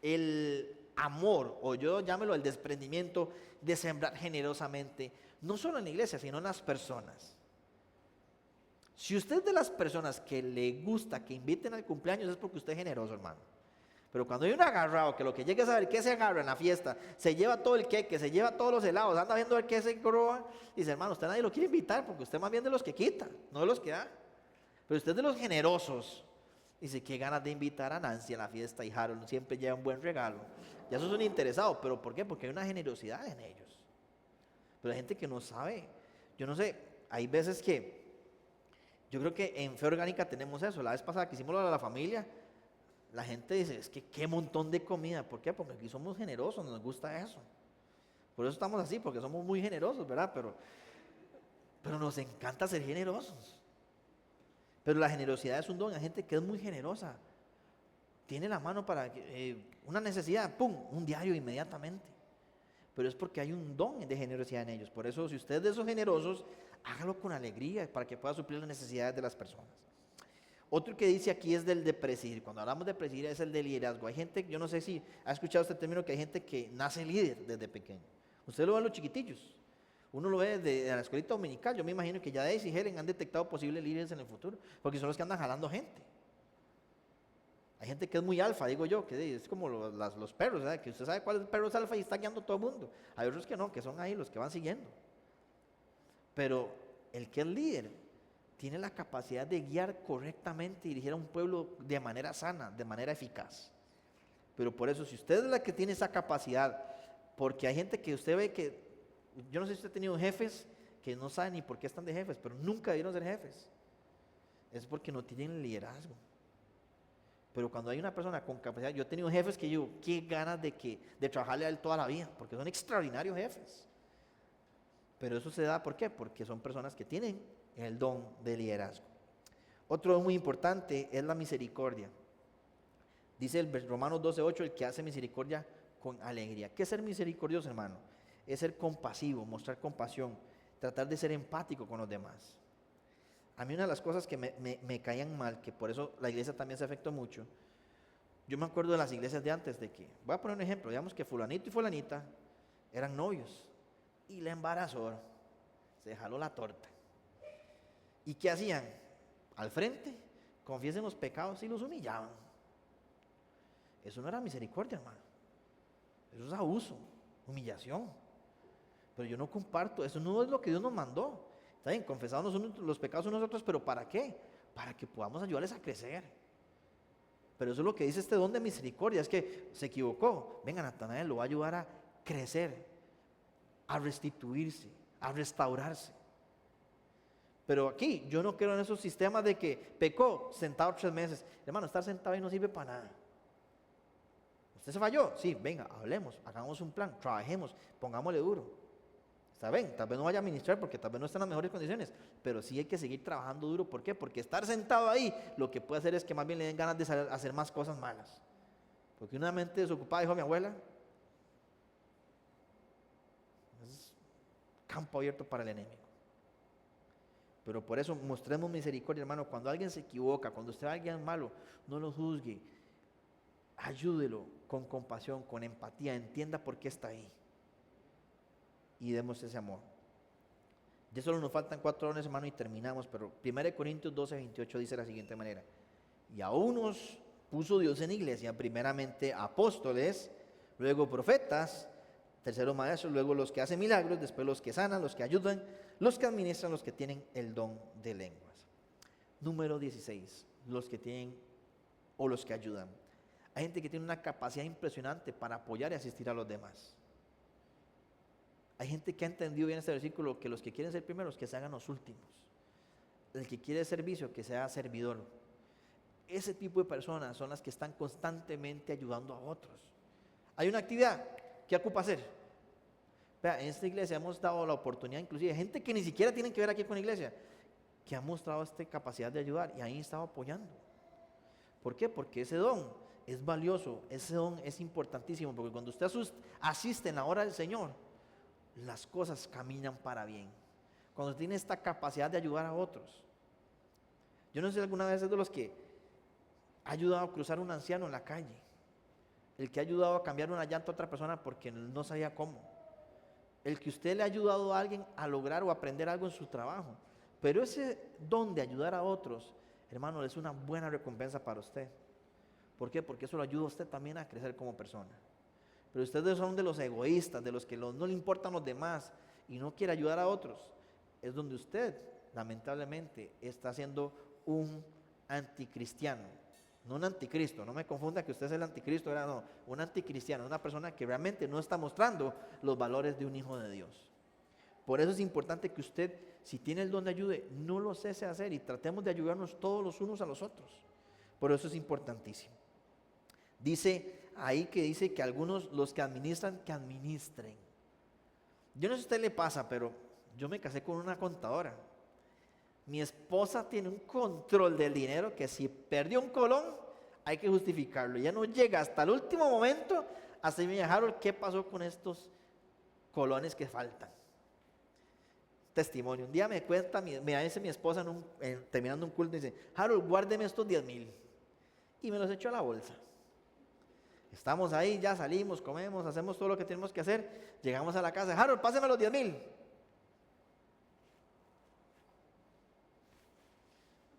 el amor, o yo llámelo el desprendimiento, de sembrar generosamente, no solo en la iglesia, sino en las personas. Si usted es de las personas que le gusta que inviten al cumpleaños, es porque usted es generoso, hermano. Pero cuando hay un agarrado que lo que llega a saber que se agarra en la fiesta, se lleva todo el queque, se lleva todos los helados, anda viendo el que se roba, dice, hermano, usted nadie lo quiere invitar porque usted más bien de los que quita, no de los que da. Pero usted es de los generosos. Dice, qué ganas de invitar a Nancy a la fiesta y Harold siempre lleva un buen regalo. Ya esos son interesados, pero ¿por qué? Porque hay una generosidad en ellos. Pero hay gente que no sabe. Yo no sé, hay veces que yo creo que en Fe Orgánica tenemos eso. La vez pasada que hicimos lo de la familia, la gente dice, es que qué montón de comida. ¿Por qué? Porque aquí somos generosos, nos gusta eso. Por eso estamos así, porque somos muy generosos, ¿verdad? Pero nos encanta ser generosos. Pero la generosidad es un don. Hay gente que es muy generosa. Tiene la mano para una necesidad, ¡pum!, un diario inmediatamente. Pero es porque hay un don de generosidad en ellos. Por eso, si usted es de esos generosos, hágalo con alegría para que pueda suplir las necesidades de las personas. Otro que dice aquí es del de presidir. Cuando hablamos de presidir es el de liderazgo. Hay gente, yo no sé si ha escuchado este término, que hay gente que nace líder desde pequeño. Usted lo ve a los chiquitillos. Uno lo ve de la escuelita dominical. Yo me imagino que ya Daisy y Helen han detectado posibles líderes en el futuro, porque son los que andan jalando gente. Hay gente que es muy alfa, digo yo, que es como los perros, ¿verdad? Que usted sabe cuál es el perro es alfa y está guiando a todo el mundo. Hay otros que no, que son ahí los que van siguiendo. Pero el que es líder tiene la capacidad de guiar correctamente y dirigir a un pueblo de manera sana, de manera eficaz. Pero por eso, si usted es la que tiene esa capacidad, porque hay gente que usted ve que, yo no sé si usted ha tenido jefes que no saben ni por qué están de jefes, pero nunca debieron ser jefes. Es porque no tienen liderazgo. Pero cuando hay una persona con capacidad, yo he tenido jefes que yo, qué ganas de trabajarle a él toda la vida, porque son extraordinarios jefes. Pero eso se da, ¿por qué? Porque son personas que tienen el don de liderazgo. Otro don muy importante es la misericordia. Dice el Romanos 12:8, el que hace misericordia con alegría. ¿Qué es ser misericordioso, hermano? Es ser compasivo, mostrar compasión, tratar de ser empático con los demás. A mí una de las cosas que me caían mal, que por eso la iglesia también se afectó mucho, yo me acuerdo de las iglesias de antes, de que, voy a poner un ejemplo, digamos que fulanito y fulanita eran novios, y la embarazó, se jaló la torta. ¿Y qué hacían? Al frente, confiesen los pecados y los humillaban. Eso no era misericordia, hermano. Eso es abuso, humillación. Pero yo no comparto, eso no es lo que Dios nos mandó. Está bien, confesamos los pecados unos a otros, pero ¿para qué? Para que podamos ayudarles a crecer. Pero eso es lo que dice este don de misericordia, es que se equivocó. Venga, Natanael lo va a ayudar a crecer, a restituirse, a restaurarse. Pero aquí yo no creo en esos sistemas de que pecó sentado 3 meses. Hermano, estar sentado ahí no sirve para nada. ¿Usted se falló? Sí, venga, hablemos, hagamos un plan, trabajemos, pongámosle duro. Está bien, tal vez no vaya a ministrar porque tal vez no está en las mejores condiciones, pero sí hay que seguir trabajando duro. ¿Por qué? Porque estar sentado ahí lo que puede hacer es que más bien le den ganas de hacer más cosas malas. Porque una mente desocupada, dijo mi abuela, es campo abierto para el enemigo. Pero por eso mostremos misericordia, hermano. Cuando alguien se equivoca, cuando usted ve a alguien malo, no lo juzgue. Ayúdelo con compasión, con empatía, entienda por qué está ahí. Y demos ese amor. Ya solo nos faltan 4 horas, hermano, y terminamos. Pero 1 Corintios 12:28 dice de la siguiente manera: y a unos puso Dios en iglesia, primeramente apóstoles, luego profetas, tercero maestros, luego los que hacen milagros, después los que sanan, los que ayudan, los que administran, los que tienen el don de lenguas. Número 16, los que tienen o los que ayudan. Hay gente que tiene una capacidad impresionante para apoyar y asistir a los demás. Hay gente que ha entendido bien este versículo, que los que quieren ser primeros, que se hagan los últimos. El que quiere servicio, que sea servidor. Ese tipo de personas son las que están constantemente ayudando a otros. Hay una actividad que ocupa hacer. Vea, en esta iglesia hemos dado la oportunidad, inclusive, de gente que ni siquiera tienen que ver aquí con la iglesia, que ha mostrado esta capacidad de ayudar y ahí estaba apoyando. ¿Por qué? Porque ese don es valioso, ese don es importantísimo, porque cuando usted asiste en la hora del Señor, las cosas caminan para bien. Cuando tiene esta capacidad de ayudar a otros. Yo no sé si alguna vez es de los que ha ayudado a cruzar a un anciano en la calle, el que ha ayudado a cambiar una llanta a otra persona porque no sabía cómo, el que usted le ha ayudado a alguien a lograr o aprender algo en su trabajo. Pero ese don de ayudar a otros, hermano, es una buena recompensa para usted. ¿Por qué? Porque eso lo ayuda a usted también a crecer como persona. Pero ustedes son de los egoístas, de los que no le importan los demás y no quiere ayudar a otros. Es donde usted, lamentablemente, está siendo un anticristiano. no un anticristo, no me confunda que usted es el anticristo, no, un anticristiano, una persona que realmente no está mostrando los valores de un hijo de Dios. Por eso es importante que usted, si tiene el don de ayuda, no lo cese a hacer y tratemos de ayudarnos todos los unos a los otros. Por eso es importantísimo. Dice ahí que dice que algunos, los que administran, que administren. Yo no sé si a usted le pasa, pero yo me casé con una contadora. Mi esposa tiene un control del dinero que si perdió un colón, hay que justificarlo. Ya no llega hasta el último momento a decirme, Harold, ¿qué pasó con estos colones que faltan? Testimonio. Un día me cuenta, me dice mi esposa terminando un culto, dice, Harold, guárdeme estos 10,000. Y me los echó a la bolsa. Estamos ahí, ya salimos, comemos, hacemos todo lo que tenemos que hacer. Llegamos a la casa, Harold, páseme los 10,000.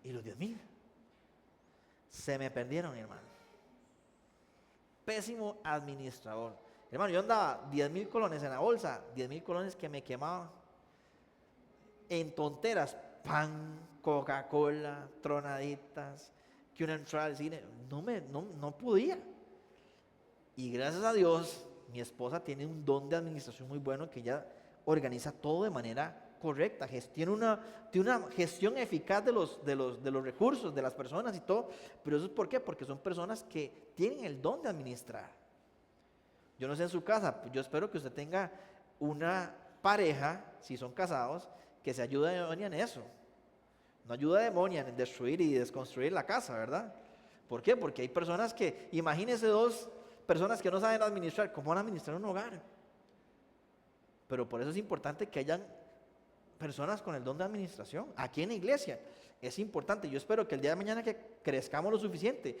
Y los 10,000 se me perdieron, hermano. Pésimo administrador. Hermano, yo andaba 10,000 colones en la bolsa, 10,000 colones que me quemaban en tonteras, pan, Coca-Cola, tronaditas, que una entrada al cine, no podía. Y gracias a Dios, mi esposa tiene un don de administración muy bueno, que ella organiza todo de manera correcta, tiene una gestión eficaz de los recursos, de las personas y todo. Pero eso es ¿por qué? Porque son personas que tienen el don de administrar. Yo no sé en su casa, yo espero que usted tenga una pareja, si son casados, que se ayude en eso. No ayuda demonia en destruir y desconstruir la casa, ¿verdad? ¿Por qué? Porque hay personas que, imagínense dos personas que no saben administrar, ¿cómo van a administrar un hogar? Pero por eso es importante que hayan personas con el don de administración. Aquí en la iglesia es importante. Yo espero que el día de mañana que crezcamos lo suficiente,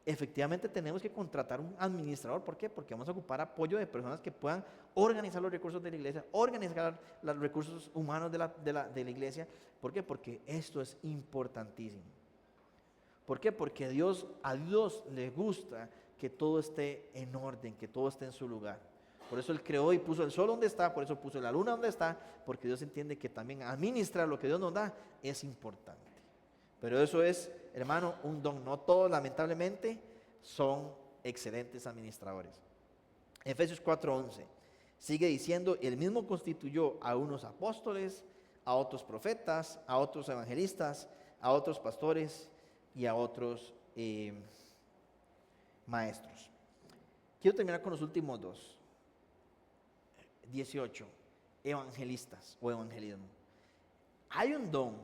efectivamente tenemos que contratar un administrador. ¿Por qué? Porque vamos a ocupar apoyo de personas que puedan organizar los recursos de la iglesia, organizar los recursos humanos de la iglesia. ¿Por qué? Porque esto es importantísimo. ¿Por qué? Porque a Dios le gusta que todo esté en orden, que todo esté en su lugar. Por eso Él creó y puso el sol donde está, por eso puso la luna donde está, porque Dios entiende que también administrar lo que Dios nos da es importante. Pero eso es, hermano, un don. No todos, lamentablemente, son excelentes administradores. Efesios 4:11 sigue diciendo, Él mismo constituyó a unos apóstoles, a otros profetas, a otros evangelistas, a otros pastores y a otros maestros. Quiero terminar con los últimos dos. 18, evangelistas o evangelismo. Hay un don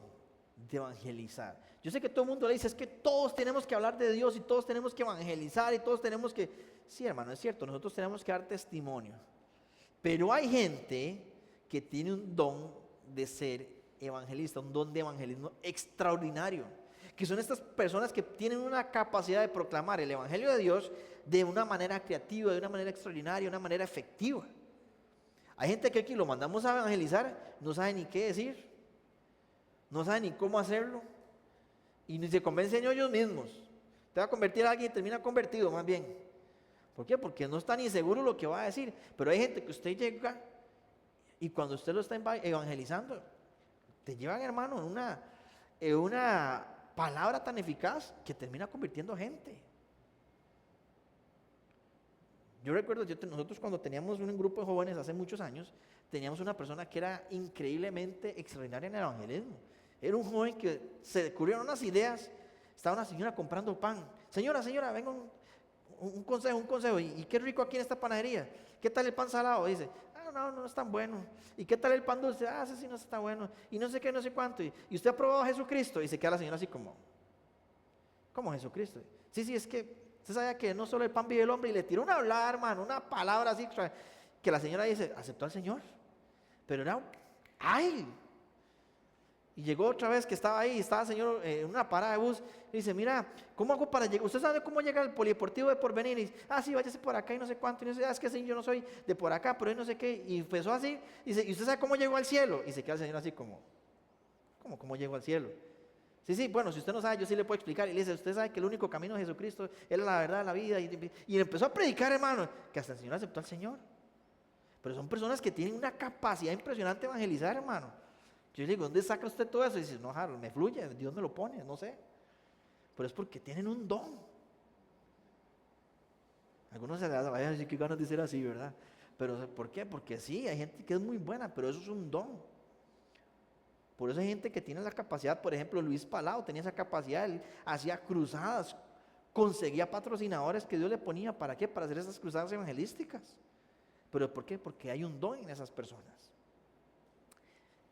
de evangelizar. Yo sé que todo el mundo le dice, es que todos tenemos que hablar de Dios y todos tenemos que evangelizar y todos tenemos que... Sí, hermano, es cierto, nosotros tenemos que dar testimonio. Pero hay gente que tiene un don de ser evangelista, un don de evangelismo extraordinario, que son estas personas que tienen una capacidad de proclamar el evangelio de Dios de una manera creativa, de una manera extraordinaria, de una manera efectiva. Hay gente que aquí lo mandamos a evangelizar, no sabe ni qué decir, no sabe ni cómo hacerlo, y ni se convencen ellos mismos. Te va a convertir a alguien y termina convertido más bien. ¿Por qué? Porque no está ni seguro lo que va a decir. Pero hay gente que usted llega y cuando usted lo está evangelizando, te llevan, hermano, en una palabra tan eficaz que termina convirtiendo gente. Yo recuerdo, nosotros cuando teníamos un grupo de jóvenes hace muchos años, teníamos una persona que era increíblemente extraordinaria en el evangelismo. Era un joven que se le ocurrieron unas ideas. Estaba una señora comprando pan. Señora, venga un consejo. ¿Y qué rico aquí en esta panadería? ¿Qué tal el pan salado? Dice, no es tan bueno. ¿Y qué tal el pan dulce? Ese sí no está bueno. Y no sé qué, no sé cuánto. ¿Y usted ha probado a Jesucristo? Y se queda la señora así como, ¿cómo Jesucristo? Sí, es que usted sabe que no solo el pan vive el hombre. Y le tiró una hablar, hermano, una palabra así, que la señora dice, ¿aceptó al Señor? Pero era, ¡ay! Y llegó otra vez que estaba ahí, estaba el señor en una parada de bus, y dice, mira, ¿cómo hago para llegar? ¿Usted sabe cómo llega al polideportivo de Porvenir? Y dice, sí, váyase por acá y no sé cuánto, y no sé, es que sí, yo no soy de por acá, pero yo no sé qué, y empezó así, y dice, ¿y usted sabe cómo llegó al cielo? Y se queda el señor así como, ¿cómo llegó al cielo? Sí, bueno, si usted no sabe, yo sí le puedo explicar. Y le dice, usted sabe que el único camino de Jesucristo es la verdad, la vida, y empezó a predicar, hermano, que hasta el señor aceptó al Señor. Pero son personas que tienen una capacidad impresionante de evangelizar, hermano. Yo le digo, ¿dónde saca usted todo eso? Y dice, no, Harold, me fluye, Dios me lo pone, no sé. pero es porque tienen un don. Algunos se les vayan a decir que ganas de ser así, ¿verdad? Pero ¿por qué? Porque sí, hay gente que es muy buena, pero eso es un don. Por eso hay gente que tiene la capacidad, por ejemplo, Luis Palau tenía esa capacidad, él hacía cruzadas, conseguía patrocinadores que Dios le ponía, ¿para qué? Para hacer esas cruzadas evangelísticas. ¿Pero por qué? Porque hay un don en esas personas.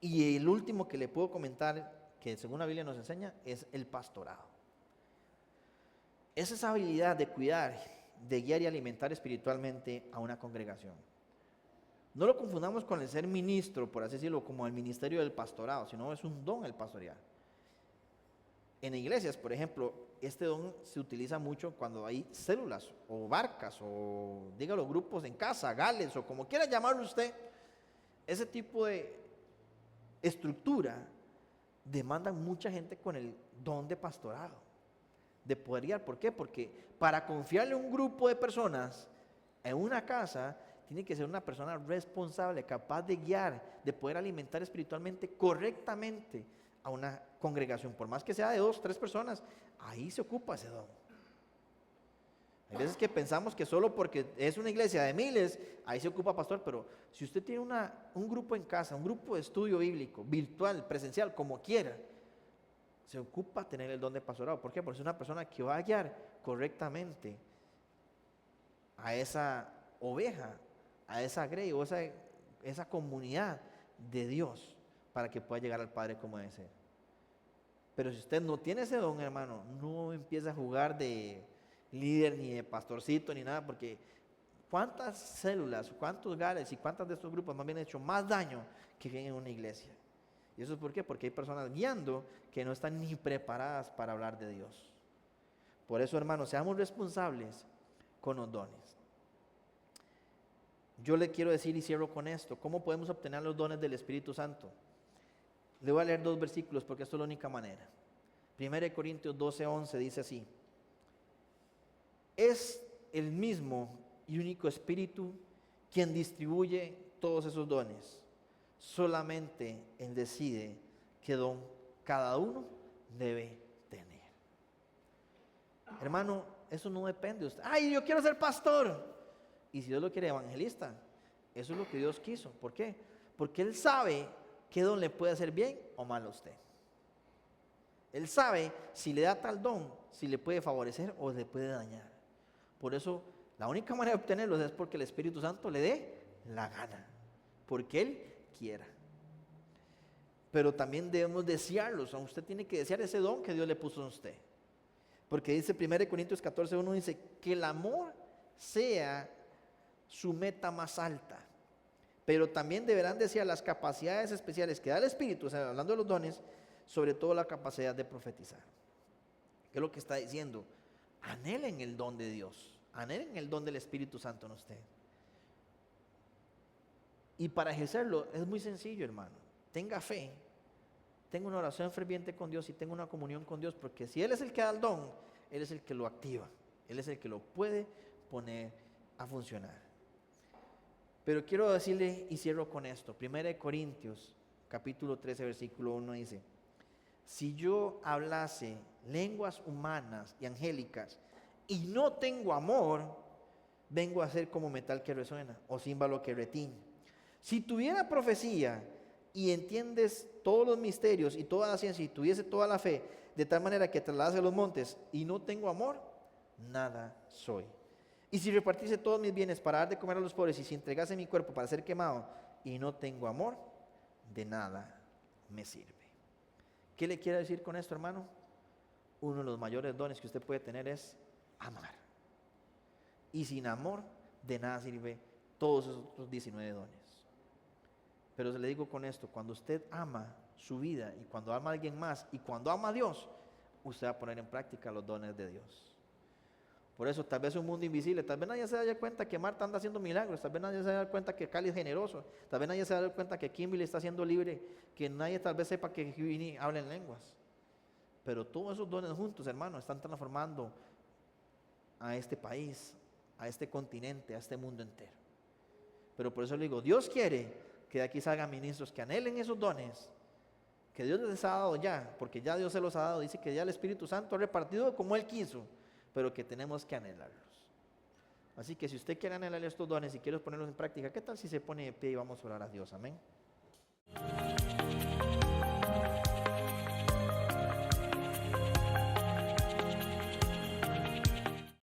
Y el último que le puedo comentar, que según la Biblia nos enseña, es el pastorado. Es esa habilidad de cuidar, de guiar y alimentar espiritualmente a una congregación. No lo confundamos con el ser ministro, por así decirlo, como el ministerio del pastorado, sino es un don el pastorear. En iglesias, por ejemplo, este don se utiliza mucho cuando hay células o barcas o dígalo grupos en casa, gales o como quiera llamarlo usted. Ese tipo de estructura demanda mucha gente con el don de pastorado, de poder guiar. ¿Por qué? Porque para confiarle a un grupo de personas en una casa, tiene que ser una persona responsable, capaz de guiar, de poder alimentar espiritualmente correctamente a una congregación, por más que sea de 2, 3 personas, ahí se ocupa ese don. Hay veces que pensamos que solo porque es una iglesia de miles, ahí se ocupa pastor, pero si usted tiene un grupo en casa, un grupo de estudio bíblico, virtual, presencial, como quiera, se ocupa tener el don de pastorado. ¿Por qué? Porque es una persona que va a guiar correctamente a esa oveja, a esa grey o esa comunidad de Dios para que pueda llegar al Padre como debe ser. Pero si usted no tiene ese don, hermano, no empieza a jugar de líder ni de pastorcito ni nada, porque cuántas células, cuántos gales y cuántos de estos grupos más bien han hecho más daño que bien en una iglesia. ¿Y eso es por qué? Porque hay personas guiando que no están ni preparadas para hablar de Dios. Por eso, hermanos, seamos responsables con los dones. Yo le quiero decir y cierro con esto, ¿cómo podemos obtener los dones del Espíritu Santo? Le voy a leer 2 versículos porque esto es la única manera. 1 Corintios 12:11 dice así: es el mismo y único Espíritu quien distribuye todos esos dones. Solamente Él decide qué don cada uno debe tener. Hermano, eso no depende de usted. ¡Ay, yo quiero ser pastor! Y si Dios lo quiere evangelista, eso es lo que Dios quiso. ¿Por qué? Porque Él sabe qué don le puede hacer bien o mal a usted. Él sabe si le da tal don, si le puede favorecer o le puede dañar. Por eso, la única manera de obtenerlos es porque el Espíritu Santo le dé la gana. Porque Él quiera. Pero también debemos desearlos. Usted tiene que desear ese don que Dios le puso en usted. Porque dice 1 Corintios 14:1, dice que el amor sea su meta más alta. Pero también deberán desear las capacidades especiales que da el Espíritu, o sea, hablando de los dones, sobre todo la capacidad de profetizar. ¿Qué es lo que está diciendo? Anhelen el don de Dios, anhelen el don del Espíritu Santo en usted. Y para ejercerlo es muy sencillo, hermano. Tenga fe, tenga una oración ferviente con Dios y tenga una comunión con Dios, porque si Él es el que da el don, Él es el que lo activa, Él es el que lo puede poner a funcionar. Pero quiero decirle y cierro con esto. 1 Corintios capítulo 13 versículo 1 dice: si yo hablase lenguas humanas y angélicas y no tengo amor, vengo a ser como metal que resuena o címbalo que retiñe. Si tuviera profecía y entiendes todos los misterios y toda la ciencia y tuviese toda la fe, de tal manera que trasladase los montes y no tengo amor, nada soy. Y si repartiese todos mis bienes para dar de comer a los pobres y si entregase mi cuerpo para ser quemado y no tengo amor, de nada me sirve. ¿Qué le quiero decir con esto, hermano? Uno de los mayores dones que usted puede tener es amar. Y sin amor, de nada sirve todos esos otros 19 dones. Pero le digo con esto, cuando usted ama su vida y cuando ama a alguien más y cuando ama a Dios, usted va a poner en práctica los dones de Dios. Por eso tal vez un mundo invisible, tal vez nadie se da cuenta que Marta anda haciendo milagros, tal vez nadie se da cuenta que Cali es generoso, tal vez nadie se da cuenta que Kimberly está siendo libre, que nadie tal vez sepa que Vini habla en lenguas. Pero todos esos dones juntos, hermanos, están transformando a este país, a este continente, a este mundo entero. Pero por eso le digo, Dios quiere que de aquí salgan ministros que anhelen esos dones que Dios les ha dado ya, porque ya Dios se los ha dado, dice que ya el Espíritu Santo ha repartido como Él quiso, pero que tenemos que anhelarlos. Así que si usted quiere anhelar estos dones y quiere ponerlos en práctica, ¿qué tal si se pone de pie y vamos a orar a Dios? Amén.